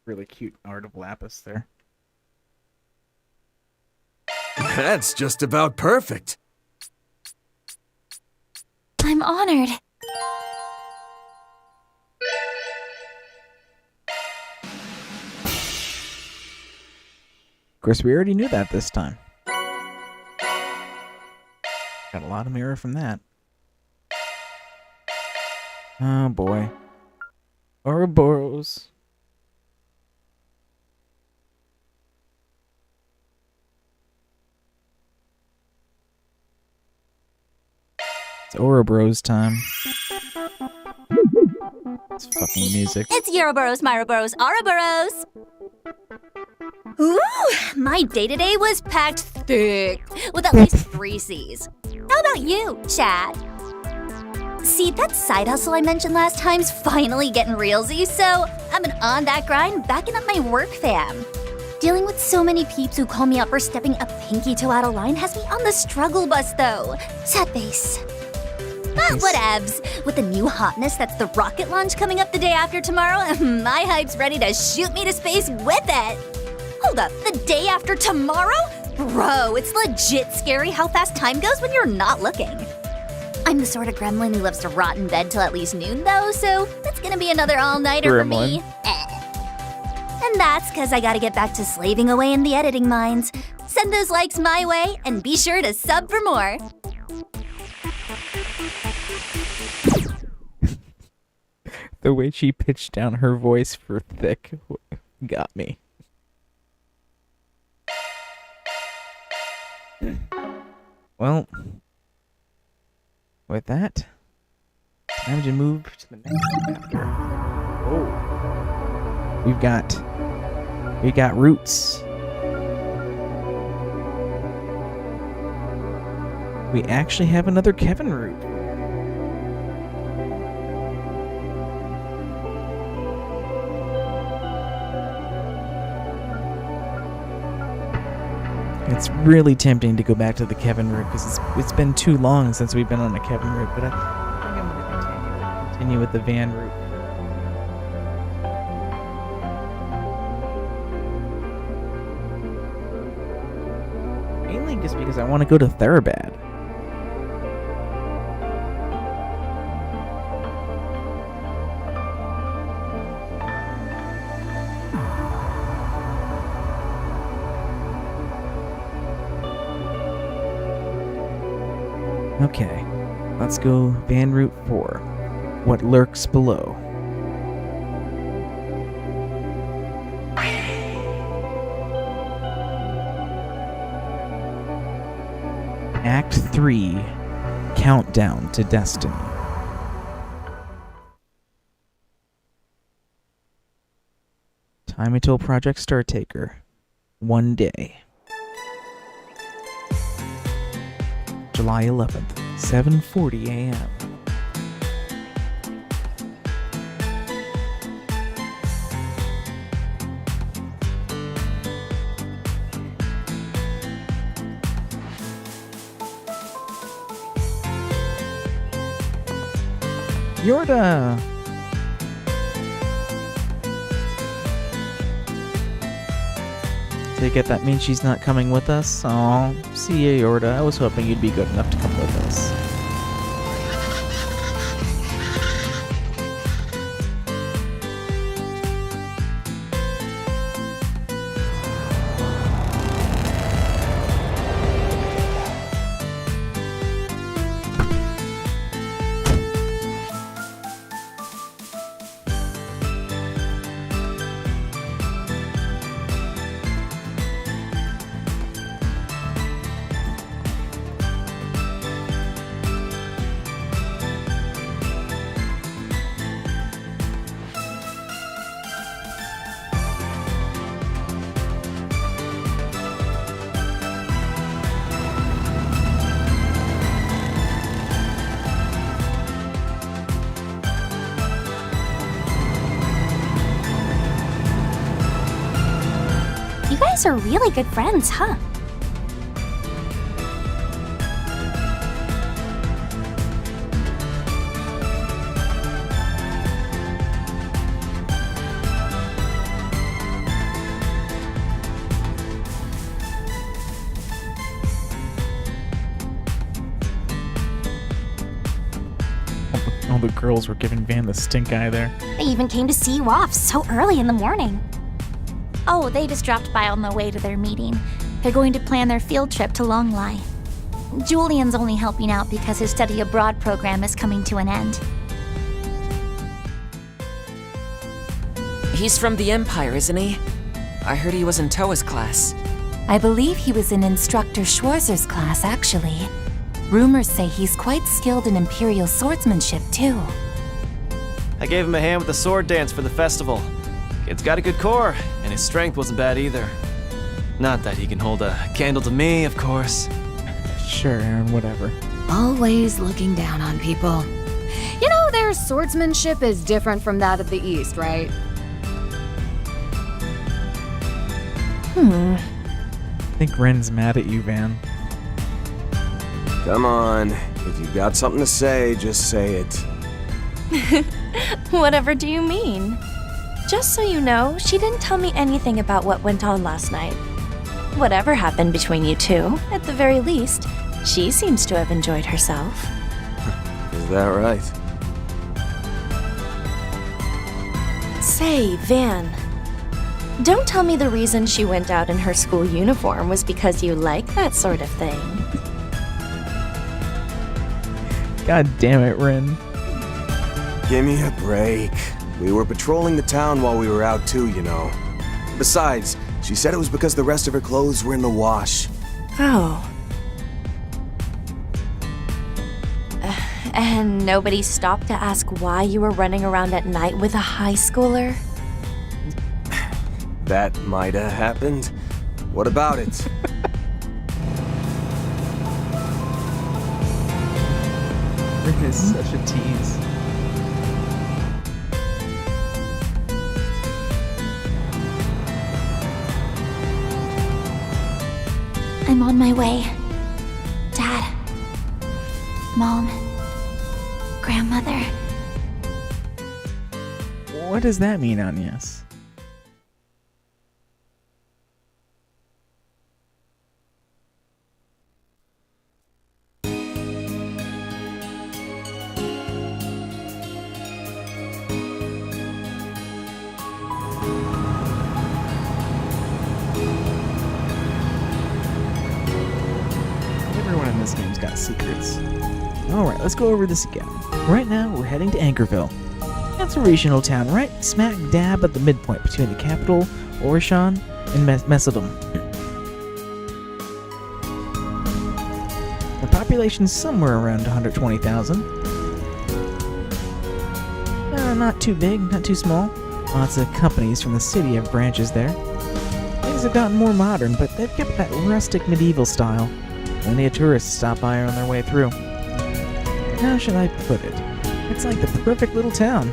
Really cute art of Lapis there. That's just about perfect. I'm honored. Of course, we already knew that this time. Got a lot of mirror from that. Oh boy. Ouroboros. It's Ouroboros time. It's fucking music. It's Ouroboros, Myroboros, Ouroboros! Ooh, my day-to-day was packed thick, with at least 3 C's. How about you, Chad? See, that side hustle I mentioned last time's finally getting realsy, so I've been on that grind, backing up my work fam. Dealing with so many peeps who call me out for stepping a pinky toe out of line has me on the struggle bus, though. Sad face. But whatevs. With the new hotness that's the rocket launch coming up the day after tomorrow, my hype's ready to shoot me to space with it. Hold up, the day after tomorrow? Bro, it's legit scary how fast time goes when you're not looking. I'm the sort of gremlin who loves to rot in bed till at least noon, though, so that's gonna be another all-nighter for me. And That's because I gotta get back to slaving away in the editing mines. Send those likes my way, and be sure to sub for more. The way she pitched down her voice for thick got me. Well, with that, time to move to the next chapter. Oh, we got roots. We actually have another Kevin root. It's really tempting to go back to the Kevin route because it's been too long since we've been on a Kevin route, but I think I'm going to continue with the Van route. Mainly just because I want to go to Therabad. Okay, let's go Van Route 4. What lurks below? Act 3, Countdown to Destiny. Time until Project Startaker. 1 day. July 11th, 7:40 a.m. Yorda! Take it that means she's not coming with us? Aw, see ya, Yorda. I was hoping you'd be good enough to come with us. You guys are really good friends, huh? All the girls were giving Van the stink eye there. They even came to see you off so early in the morning. Oh, they just dropped by on the way to their meeting. They're going to plan their field trip to Longlai. Julian's only helping out because his study abroad program is coming to an end. He's from the Empire, isn't he? I heard he was in Toa's class. I believe he was in Instructor Schwarzer's class, actually. Rumors say he's quite skilled in Imperial swordsmanship, too. I gave him a hand with the sword dance for the festival. Kid's got a good core, and his strength wasn't bad either. Not that he can hold a candle to me, of course. Sure, Aaron, whatever. Always looking down on people. You know, their swordsmanship is different from that of the East, right? I think Ren's mad at you, Van. Come on. If you've got something to say, just say it. Whatever do you mean? Just so you know, she didn't tell me anything about what went on last night. Whatever happened between you two, at the very least, she seems to have enjoyed herself. Is that right? Say, Van, Don't tell me the reason she went out in her school uniform was because you like that sort of thing. God damn it, Rin. Give me a break. We were patrolling the town while we were out too, you know. Besides, she said it was because the rest of her clothes were in the wash. Oh. And nobody stopped to ask why you were running around at night with a high schooler? That might have happened. What about it? Rin is such a tease. I'm on my way. Dad. Mom. Grandmother. What does that mean, Agnes? Everyone in this game's got secrets. Alright, let's go over this again. Right now, we're heading to Anchorville. That's a regional town, right smack dab at the midpoint between the capital, Orishan, and Mesodom. The population's somewhere around 120,000. Not too big, not too small. Lots of companies from the city have branches there. Things have gotten more modern, but they've kept that rustic medieval style. Plenty of tourists stop by on their way through. How should I put it? It's like the perfect little town.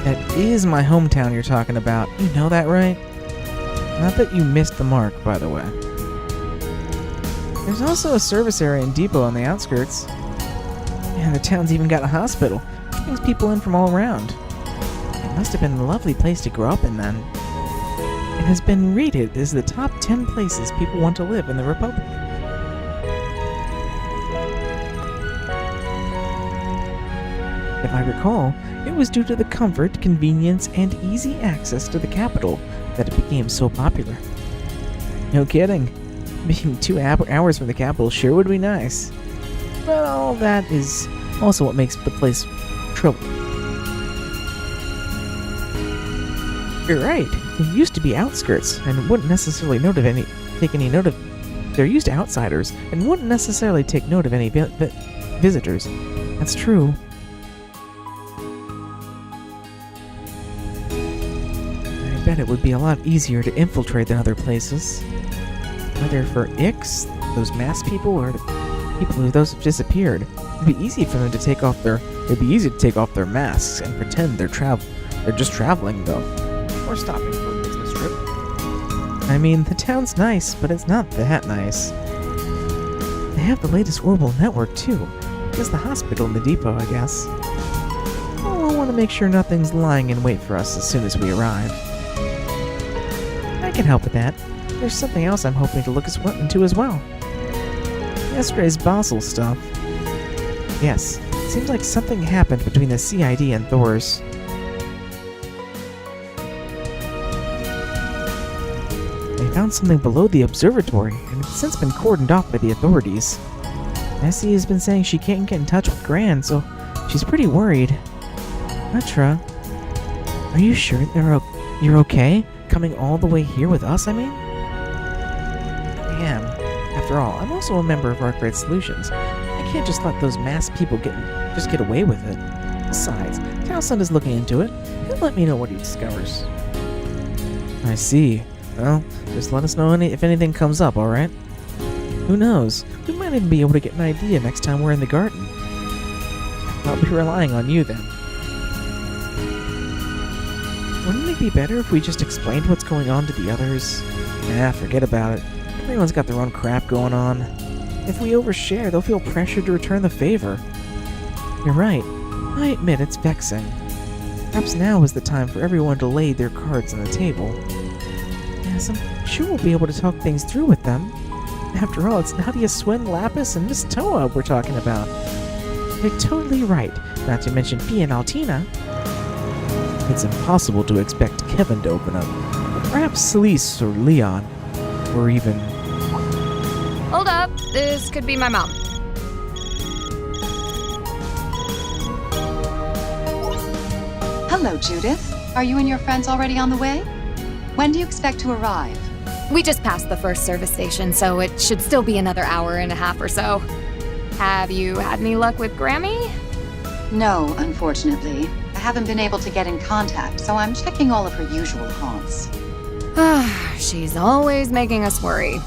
That is my hometown you're talking about. You know that, right? Not that you missed the mark, by the way. There's also a service area and depot on the outskirts. And the town's even got a hospital, which brings people in from all around. It must have been a lovely place to grow up in then. It has been rated as the top 10 places people want to live in the Republic. If I recall, it was due to the comfort, convenience, and easy access to the capital that it became so popular. No kidding. Being 2 hours from the capital sure would be nice. But all that is also what makes the place trouble. You're right. There used to be outskirts, and wouldn't necessarily take any note of. They're used to outsiders, and wouldn't necessarily take note of any visitors. That's true. I bet it would be a lot easier to infiltrate than other places. Whether for Ix, those masked people, or the people who those have disappeared, it'd be easy for them to take off their. It'd be easy to take off their masks and pretend they're just traveling though, or stopping for a business trip. I mean, the town's nice, but it's not that nice. They have the latest orbital network too. Just the hospital and the depot, I guess. Oh, I want to make sure nothing's lying in wait for us as soon as we arrive. I can help with that. There's something else I'm hoping to look into as well. Yesterday's Basel stuff. Yes, seems like something happened between the CID and Thor's. They found something below the observatory, and it's since been cordoned off by the authorities. Nessie has been saying she can't get in touch with Gran, so she's pretty worried. Petra, are you sure you're okay? Coming all the way here with us, I mean? I am. After all, I'm also a member of Arc Raid Solutions. I can't just let those masked people get away with it. Besides, Towson is looking into it. He'll let me know what he discovers. I see. Well, just let us know if anything comes up, alright? Who knows? We might even be able to get an idea next time we're in the garden. I'll be relying on you then. Wouldn't it be better if we just explained what's going on to the others? Nah, forget about it. Everyone's got their own crap going on. If we overshare, they'll feel pressured to return the favor. You're right. I admit it's vexing. Perhaps now is the time for everyone to lay their cards on the table. Yes, I'm sure we'll be able to talk things through with them. After all, it's Nadia Swin, Lapis, and Miss Toa we're talking about. You're totally right, not to mention Fia and Altina. It's impossible to expect Kevin to open up. But perhaps Celeste or Leon, or even... Hold up, this could be my mom. Hello, Judith. Are you and your friends already on the way? When do you expect to arrive? We just passed the first service station, so it should still be another hour and a half or so. Have you had any luck with Grammy? No, unfortunately. I haven't been able to get in contact, so I'm checking all of her usual haunts. She's always making us worry.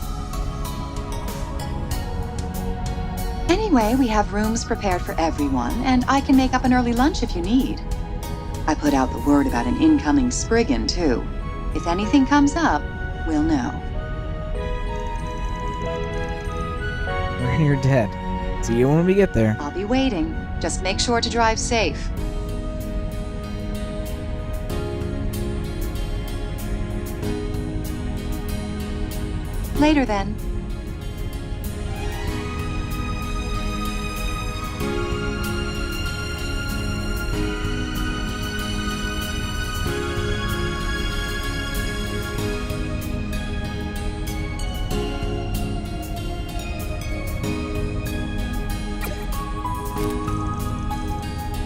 Anyway, we have rooms prepared for everyone, and I can make up an early lunch if you need. I put out the word about an incoming Spriggan, too. If anything comes up, we'll know. We're here dead. See you when we get there. I'll be waiting. Just make sure to drive safe. Later, then.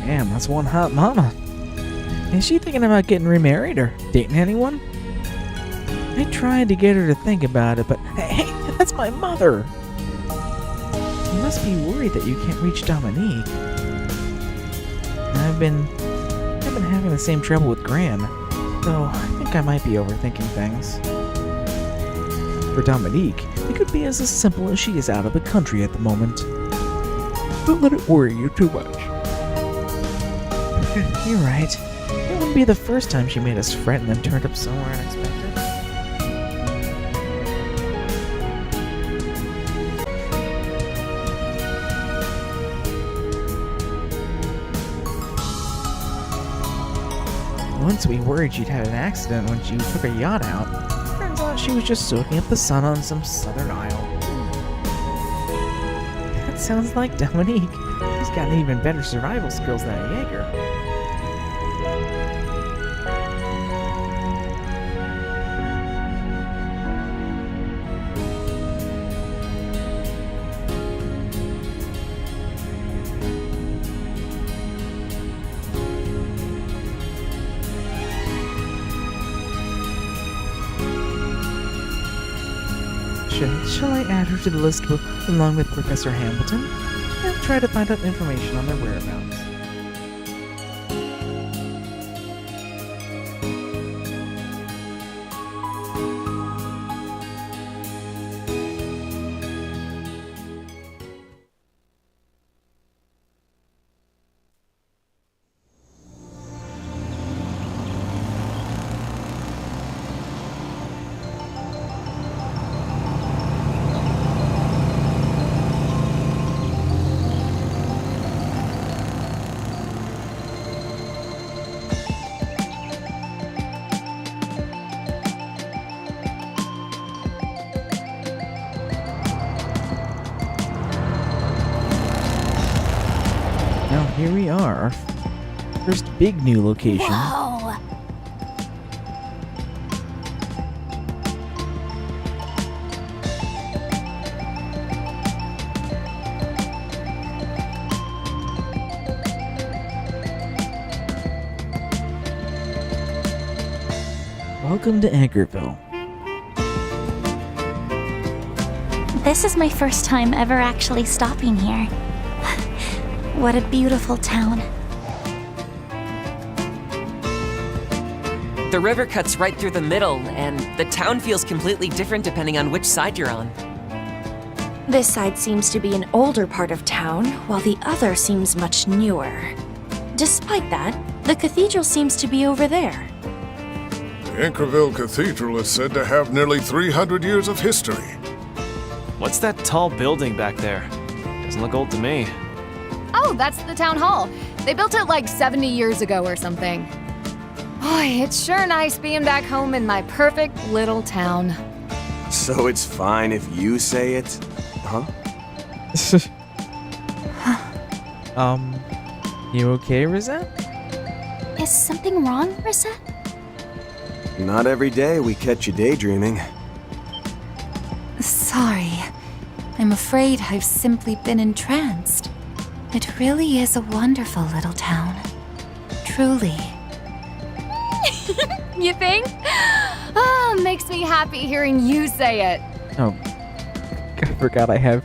Damn, that's one hot mama. Is she thinking about getting remarried or dating anyone? I tried to get her to think about it, but hey, that's my mother. You must be worried that you can't reach Dominique. I've been having the same trouble with Graham, so I think I might be overthinking things. For Dominique, it could be as simple as she is out of the country at the moment. Don't let it worry you too much. You're right. It wouldn't be the first time she made us fret and then turned up somewhere unexpected. Once we worried she'd had an accident when she took her yacht out. Turns out she was just soaking up the sun on some southern isle. That sounds like Dominique. He's got even better survival skills than a Jaeger. Shall I add her to the list along with Professor Hamilton? I'll try to find out information on their whereabouts. Now here we are, our first big new location. Whoa! Welcome to Anchorville. This is my first time ever actually stopping here. What a beautiful town. The river cuts right through the middle, and the town feels completely different depending on which side you're on. This side seems to be an older part of town, while the other seems much newer. Despite that, the cathedral seems to be over there. The Anchorville Cathedral is said to have nearly 300 years of history. What's that tall building back there? Doesn't look old to me. Oh, that's the town hall. They built it like 70 years ago or something. Boy, it's sure nice being back home in my perfect little town. So it's fine if you say it? Huh? You okay, Rosette? Is something wrong, Rissa? Not every day we catch you daydreaming. Sorry. I'm afraid I've simply been entranced. It really is a wonderful little town. Truly. You think? Oh, makes me happy hearing you say it. Oh, I forgot I have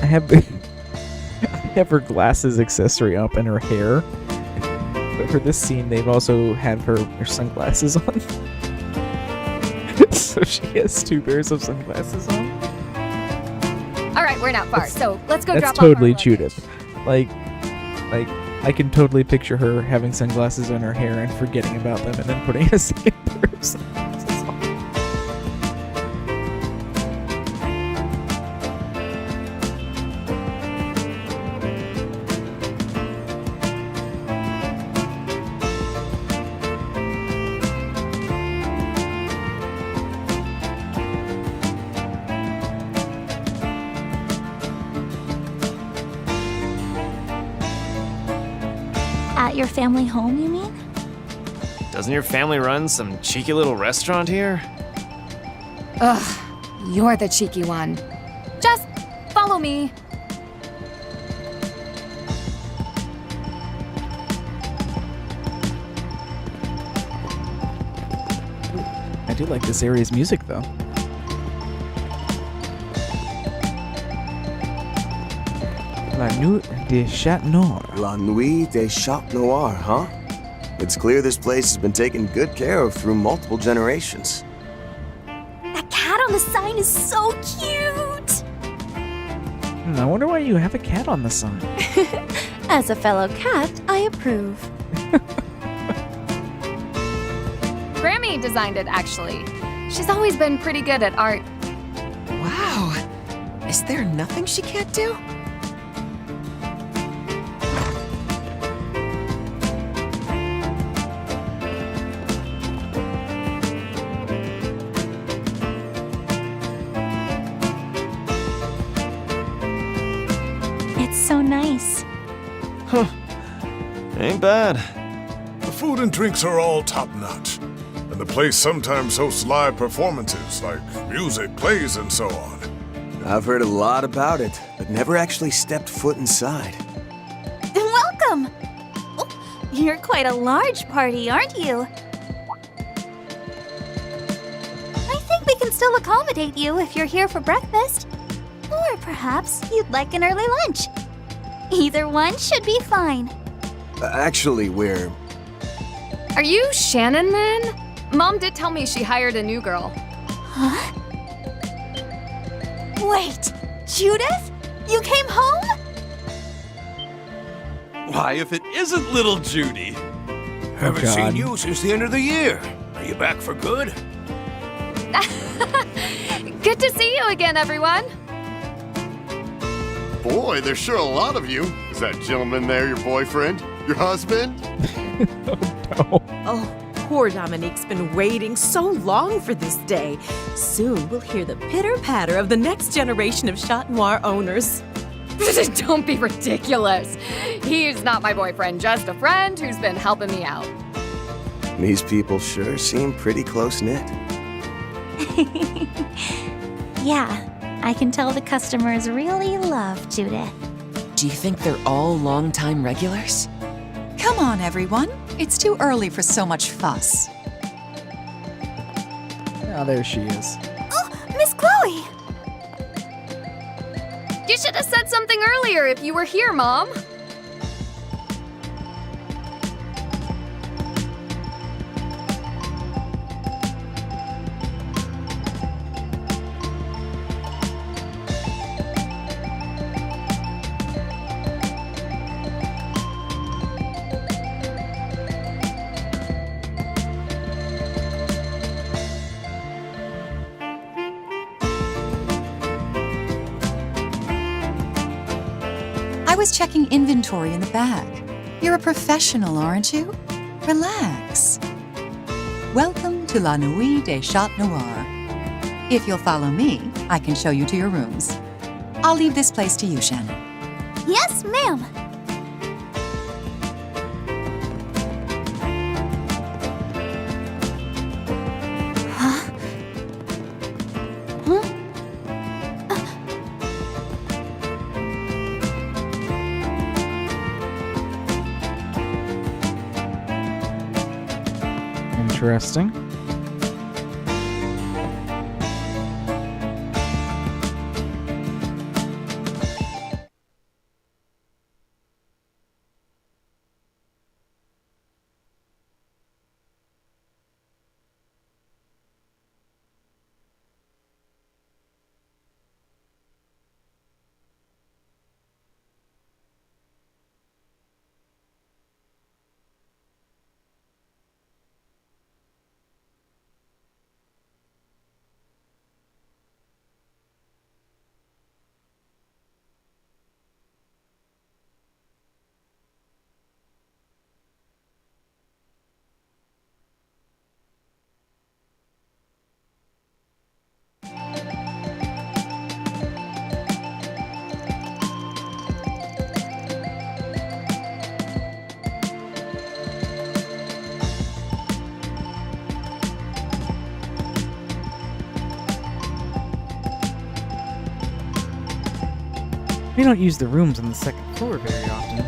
I have her glasses accessory up and her hair. But for this scene, they've also had her sunglasses on. So she has 2 pairs of sunglasses on. All right, we're not far, so let's go drop That's off our totally luggage. Judith. Like, I can totally picture her having sunglasses on her hair and forgetting about them and then putting a second pair of sunglasses on. At your family home, you mean? Doesn't your family run some cheeky little restaurant here? Ugh, you're the cheeky one. Just follow me. I do like this area's music, though. La Nuit de Chat Noir. La Nuit des Chats Noirs, huh? It's clear this place has been taken good care of through multiple generations. That cat on the sign is so cute! I wonder why you have a cat on the sign. As a fellow cat, I approve. Grammy designed it, actually. She's always been pretty good at art. Wow. Is there nothing she can't do? It's so nice. Huh. Ain't bad. The food and drinks are all top-notch, and the place sometimes hosts live performances like music, plays, and so on. I've heard a lot about it, but never actually stepped foot inside. Welcome! Oh, you're quite a large party, aren't you? I think we can still accommodate you if you're here for breakfast. Or perhaps you'd like an early lunch. Either one should be fine. Actually, we're... Are you Shannon, then? Mom did tell me she hired a new girl. Huh? Wait, Judith? You came home? Why, if it isn't little Judy? Haven't seen you since the end of the year. Are you back for good? Good to see you again, everyone. Boy, there's sure a lot of you. Is that gentleman there your boyfriend? Your husband? Oh, poor Dominique's been waiting so long for this day. Soon we'll hear the pitter-patter of the next generation of Chat Noir owners. Don't be ridiculous. He's not my boyfriend, just a friend who's been helping me out. These people sure seem pretty close-knit. Yeah, I can tell the customers really love Judith. Do you think they're all long-time regulars? Come on, everyone. It's too early for so much fuss. Oh, there she is. Oh, Miss Chloe! You should have said something earlier if you were here, Mom. I was checking inventory in the back. You're a professional, aren't you? Relax. Welcome to La Nuit des Chats Noirs. If you'll follow me, I can show you to your rooms. I'll leave this place to you, Shannon. Yes, ma'am. interesting. We don't use the rooms on the second floor very often.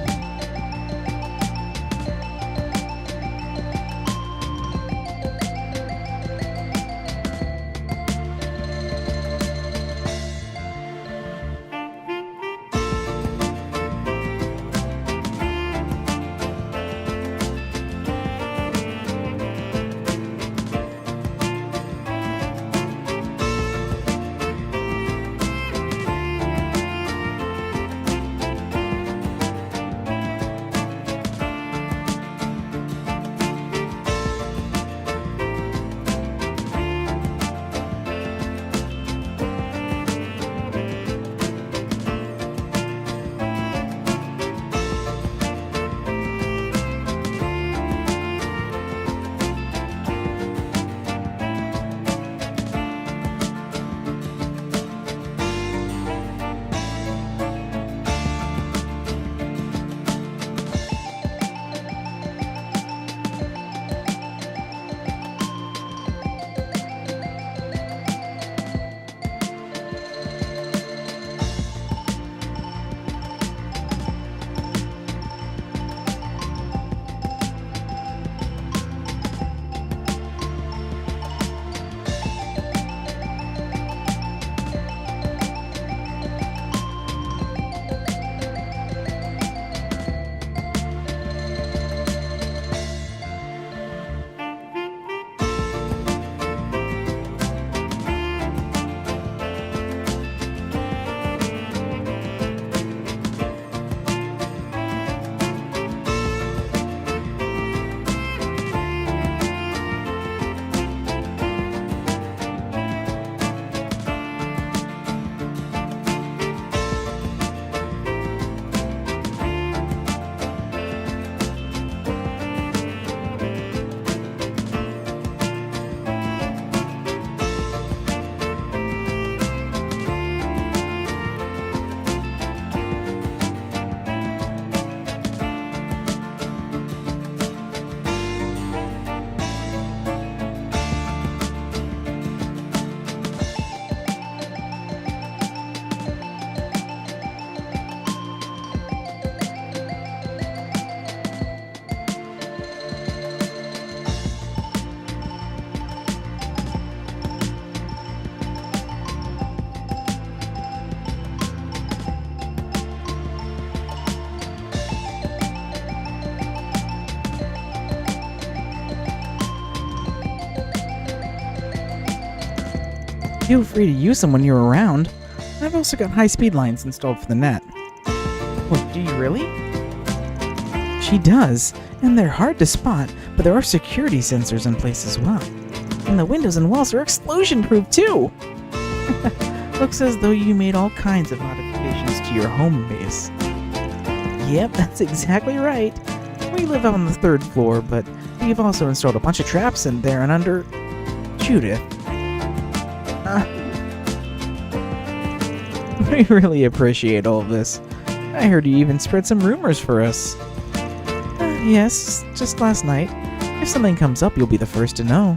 Feel free to use them when you're around. I've also got high-speed lines installed for the net. Oh, do you really? She does, and they're hard to spot, but there are security sensors in place as well. And the windows and walls are explosion-proof too! Looks as though you made all kinds of modifications to your home base. Yep, that's exactly right. We live on the 3rd floor, but we've also installed a bunch of traps in there and under... Judith. We really appreciate all of this. I heard you even spread some rumors for us. Yes, just last night. If something comes up, you'll be the first to know.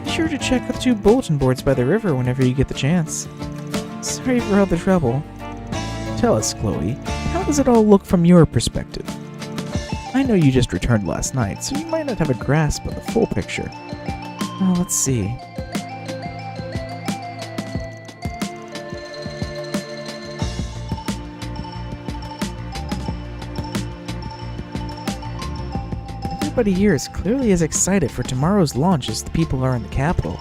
Be sure to check the 2 bulletin boards by the river whenever you get the chance. Sorry for all the trouble. Tell us, Chloe, how does it all look from your perspective? I know you just returned last night, so you might not have a grasp of the full picture. Well, let's see. Everybody here is clearly as excited for tomorrow's launch as the people are in the capital.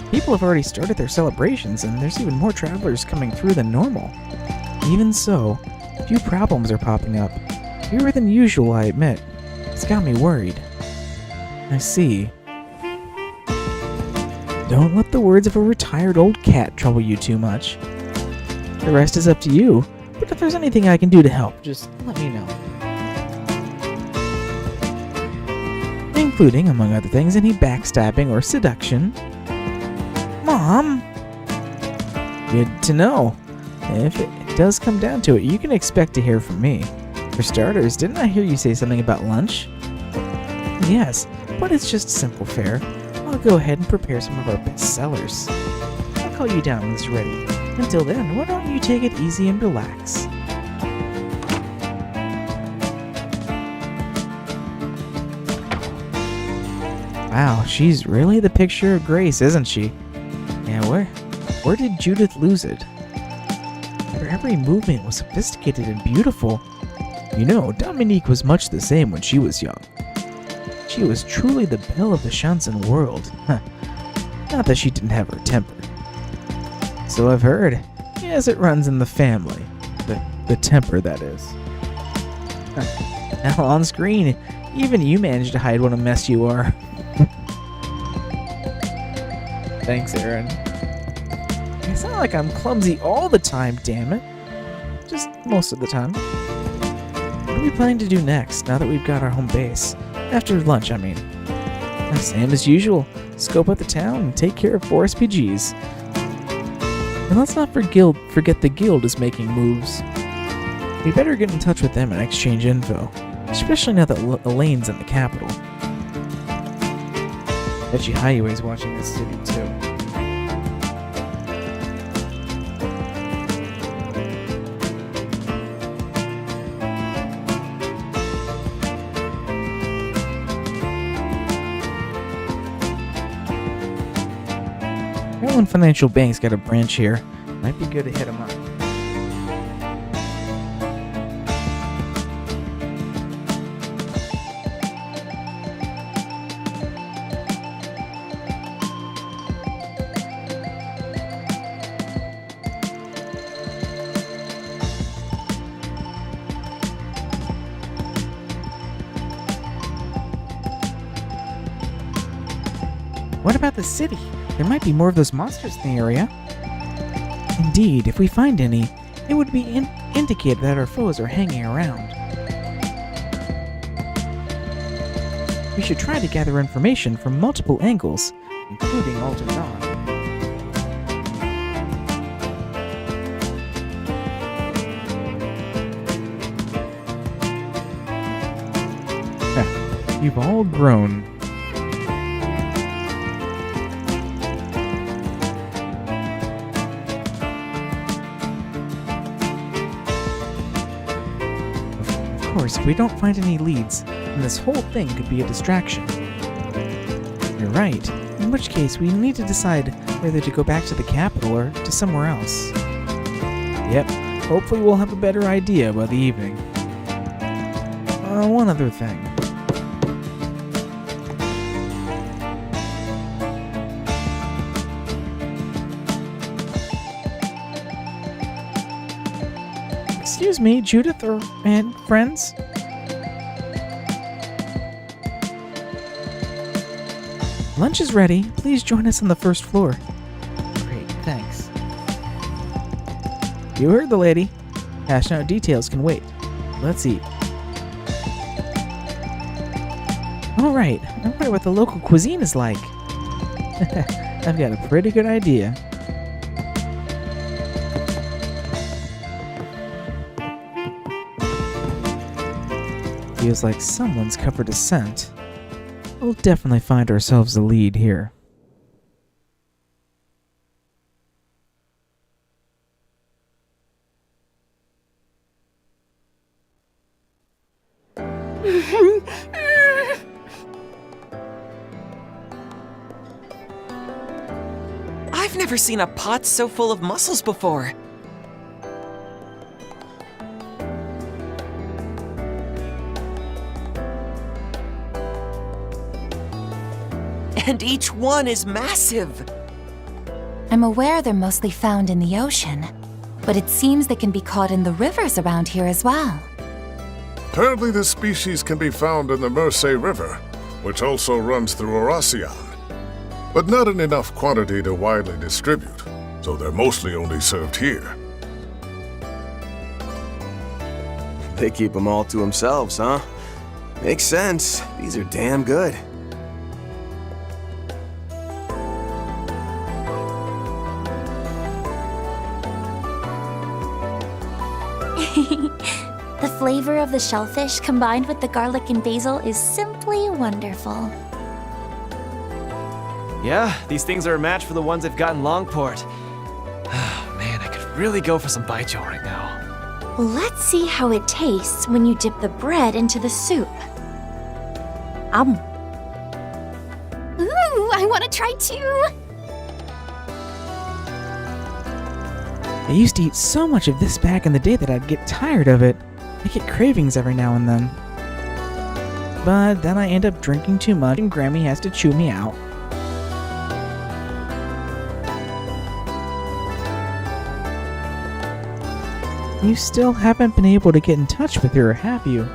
People have already started their celebrations, and there's even more travelers coming through than normal. Even so, a few problems are popping up. Fewer than usual, I admit. It's got me worried. I see. Don't let the words of a retired old cat trouble you too much. The rest is up to you, but if there's anything I can do to help, just let me know. Including, among other things, any backstabbing or seduction. Mom! Good to know. If it does come down to it, you can expect to hear from me. For starters, didn't I hear you say something about lunch? Yes, but it's just simple fare. I'll go ahead and prepare some of our best sellers. I'll call you down when it's ready. Until then, why don't you take it easy and relax? Wow, she's really the picture of grace, isn't she? Yeah, where did Judith lose it? Her every movement was sophisticated and beautiful. You know, Dominique was much the same when she was young. She was truly the belle of the Shansen world. Not that she didn't have her temper. So I've heard. Yes, it runs in the family. The temper, that is. Now on screen, even you managed to hide what a mess you are. Thanks, Aaron. It's not like I'm clumsy all the time, damn it. Just most of the time. What are we planning to do next, now that we've got our home base? After lunch, I mean. Same as usual. Scope out the town and take care of 4 SPGs. And let's not forget the guild is making moves. We better get in touch with them and exchange info. Especially now that Elaine's in the capital. Bet you Highway's watching this city too. Maryland Financial Bank's got a branch here. Might be good to hit them up. What about the city? There might be more of those monsters in the area. Indeed, if we find any, it would be indicated that our foes are hanging around. We should try to gather information from multiple angles, including Alter Dawn. You've all grown. Of course, if we don't find any leads, then this whole thing could be a distraction. You're right, in which case we need to decide whether to go back to the capital or to somewhere else. Yep, hopefully we'll have a better idea by the evening. One other thing. Excuse me, Judith and friends? Lunch is ready. Please join us on the first floor. Great, thanks. You heard the lady. Hashing out details can wait. Let's eat. Alright, I wonder what the local cuisine is like. I've got a pretty good idea. Feels like someone's covered a scent. We'll definitely find ourselves a lead here. I've never seen a pot so full of mussels before. And each one is massive. I'm aware they're mostly found in the ocean, but it seems they can be caught in the rivers around here as well. Apparently this species can be found in the Mersey River, which also runs through Oracion. But not in enough quantity to widely distribute, so they're mostly only served here. They keep them all to themselves, huh? Makes sense. These are damn good. The flavor of the shellfish combined with the garlic and basil is simply wonderful. Yeah, these things are a match for the ones they've got in Longport. Man, I could really go for some baijiu right now. Let's see how it tastes when you dip the bread into the soup. Ooh, I want to try too! I used to eat so much of this back in the day that I'd get tired of it. I get cravings every now and then. But then I end up drinking too much and Grammy has to chew me out. You still haven't been able to get in touch with her, have you?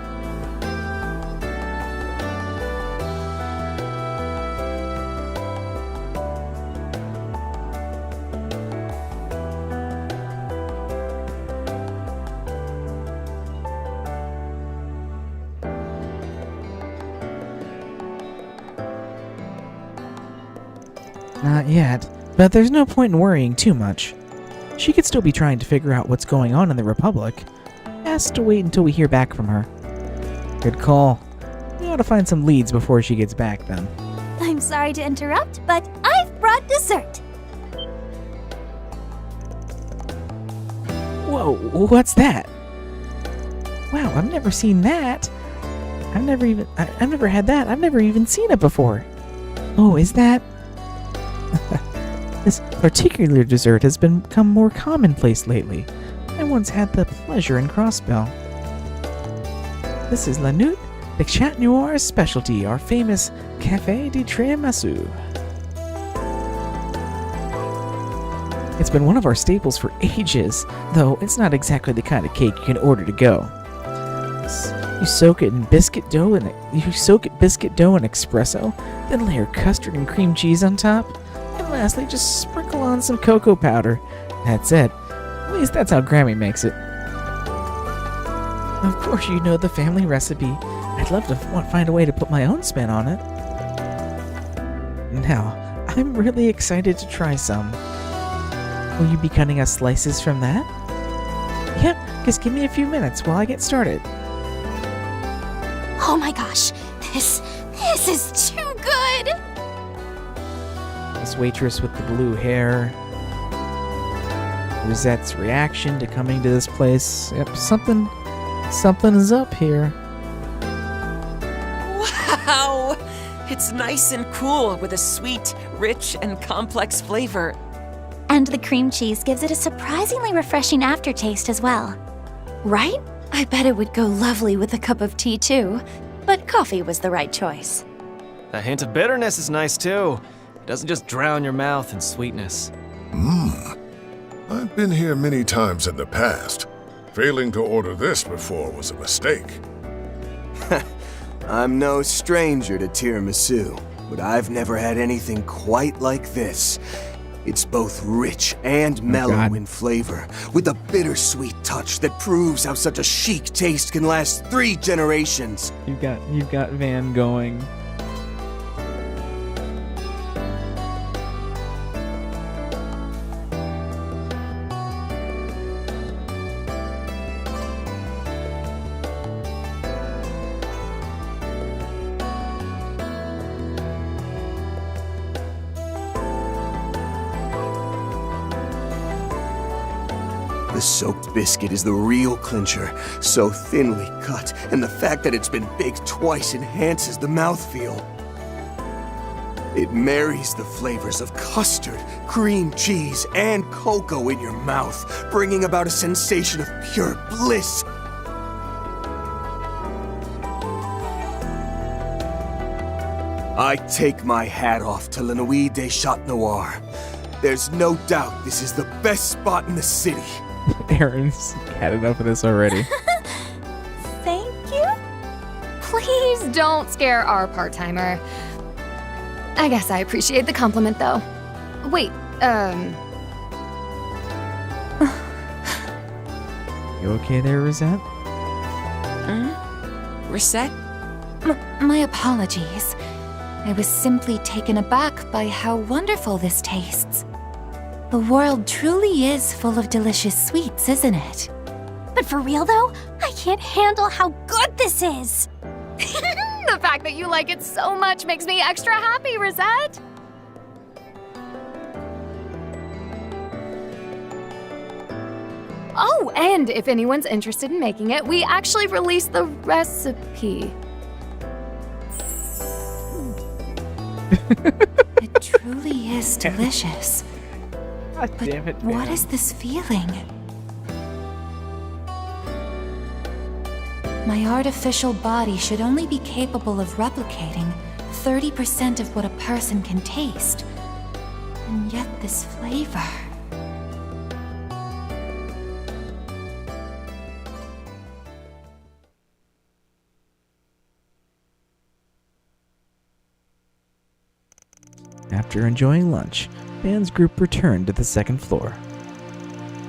Not yet, but there's no point in worrying too much. She could still be trying to figure out what's going on in the Republic. Best to wait until we hear back from her. Good call. We ought to find some leads before she gets back then. I'm sorry to interrupt, but I've brought dessert. Whoa, what's that? Wow, I've never seen that. I've never had that. I've never even seen it before. Oh, is that? This particular dessert has become more commonplace lately. I once had the pleasure in Crossbell. This is La Nuit de Chat Noir's specialty, our famous Café de Tiramisu. It's been one of our staples for ages, though it's not exactly the kind of cake you can order to go. You soak it in biscuit dough and espresso, then layer custard and cream cheese on top. And lastly, just sprinkle on some cocoa powder. That's it. At least that's how Grammy makes it. Of course you know the family recipe. I'd love to find a way to put my own spin on it. Now, I'm really excited to try some. Will you be cutting us slices from that? Yep, just give me a few minutes while I get started. Oh my gosh, this is too good! This waitress with the blue hair. Rosette's reaction to coming to this place. Yep, something is up here. Wow! It's nice and cool with a sweet, rich, and complex flavor. And the cream cheese gives it a surprisingly refreshing aftertaste as well. Right? I bet it would go lovely with a cup of tea too. But coffee was the right choice. A hint of bitterness is nice too. It doesn't just drown your mouth in sweetness. I've been here many times in the past. Failing to order this before was a mistake. I'm no stranger to tiramisu, but I've never had anything quite like this. It's both rich and mellow in flavor, with a bittersweet touch that proves how such a chic taste can last 3 generations. You've got Van going. The soaked biscuit is the real clincher, so thinly cut, and the fact that it's been baked twice enhances the mouthfeel. It marries the flavors of custard, cream cheese, and cocoa in your mouth, bringing about a sensation of pure bliss. I take my hat off to La Nuit des Chat Noir. There's no doubt this is the best spot in the city. Aaron's had enough of this already. Thank you? Please don't scare our part-timer. I guess I appreciate the compliment, though. Wait, You okay there, Rosette? Reset? My apologies. I was simply taken aback by how wonderful this tastes. The world truly is full of delicious sweets, isn't it? But for real though, I can't handle how good this is! the fact that you like it so much makes me extra happy, Rosette! Oh, and if anyone's interested in making it, we actually released the recipe. It truly is delicious. God damn it, What man. is this feeling? My artificial body should only be capable of replicating 30% of what a person can taste. And yet this flavor... After enjoying lunch, Band's group returned to the second floor.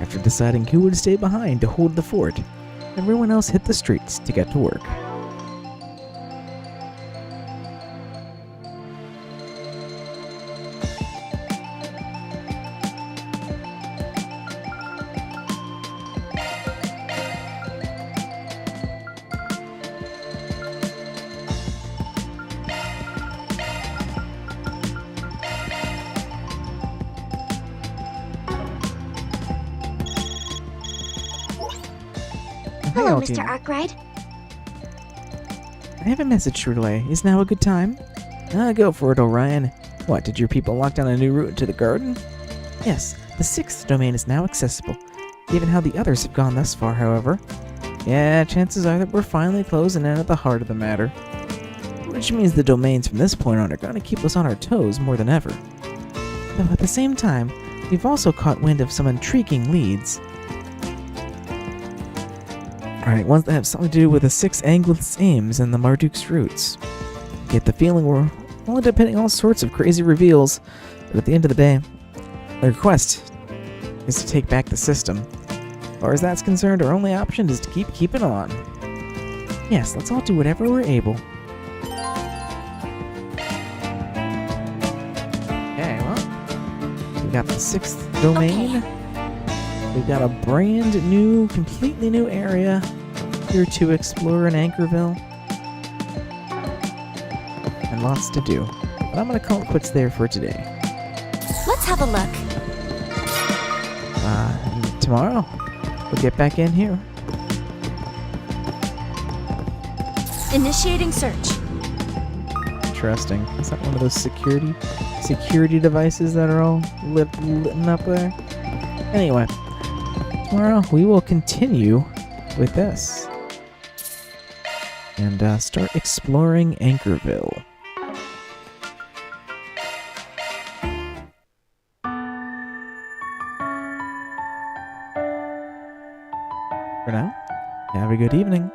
After deciding who would stay behind to hold the fort, everyone else hit the streets to get to work. Hello, Altina. Mr. Arkwright. I have a message to relay. Is now a good time? Go for it, Orion. What, did your people lock down a new route to the garden? Yes, the 6th domain is now accessible. Given how the others have gone thus far, however. Yeah, chances are that we're finally closing in at the heart of the matter. Which means the domains from this point on are going to keep us on our toes more than ever. Though at the same time, we've also caught wind of some intriguing leads. Alright, ones that have something to do with the 6 Anglith's aims and the Marduk's roots. Get the feeling we're only depending on all sorts of crazy reveals, but at the end of the day, the request is to take back the system. As far as that's concerned, our only option is to keep it on. Yes, let's all do whatever we're able. Okay, well, we got the 6th domain. We've got a brand new, completely new area here to explore in Anchorville. And lots to do. But I'm going to call it quits there for today. Let's have a look. And tomorrow, we'll get back in here. Initiating search. Interesting. Is that one of those security devices that are all lit up there? Anyway, tomorrow we will continue with this and start exploring Anchorville. For now, have a good evening.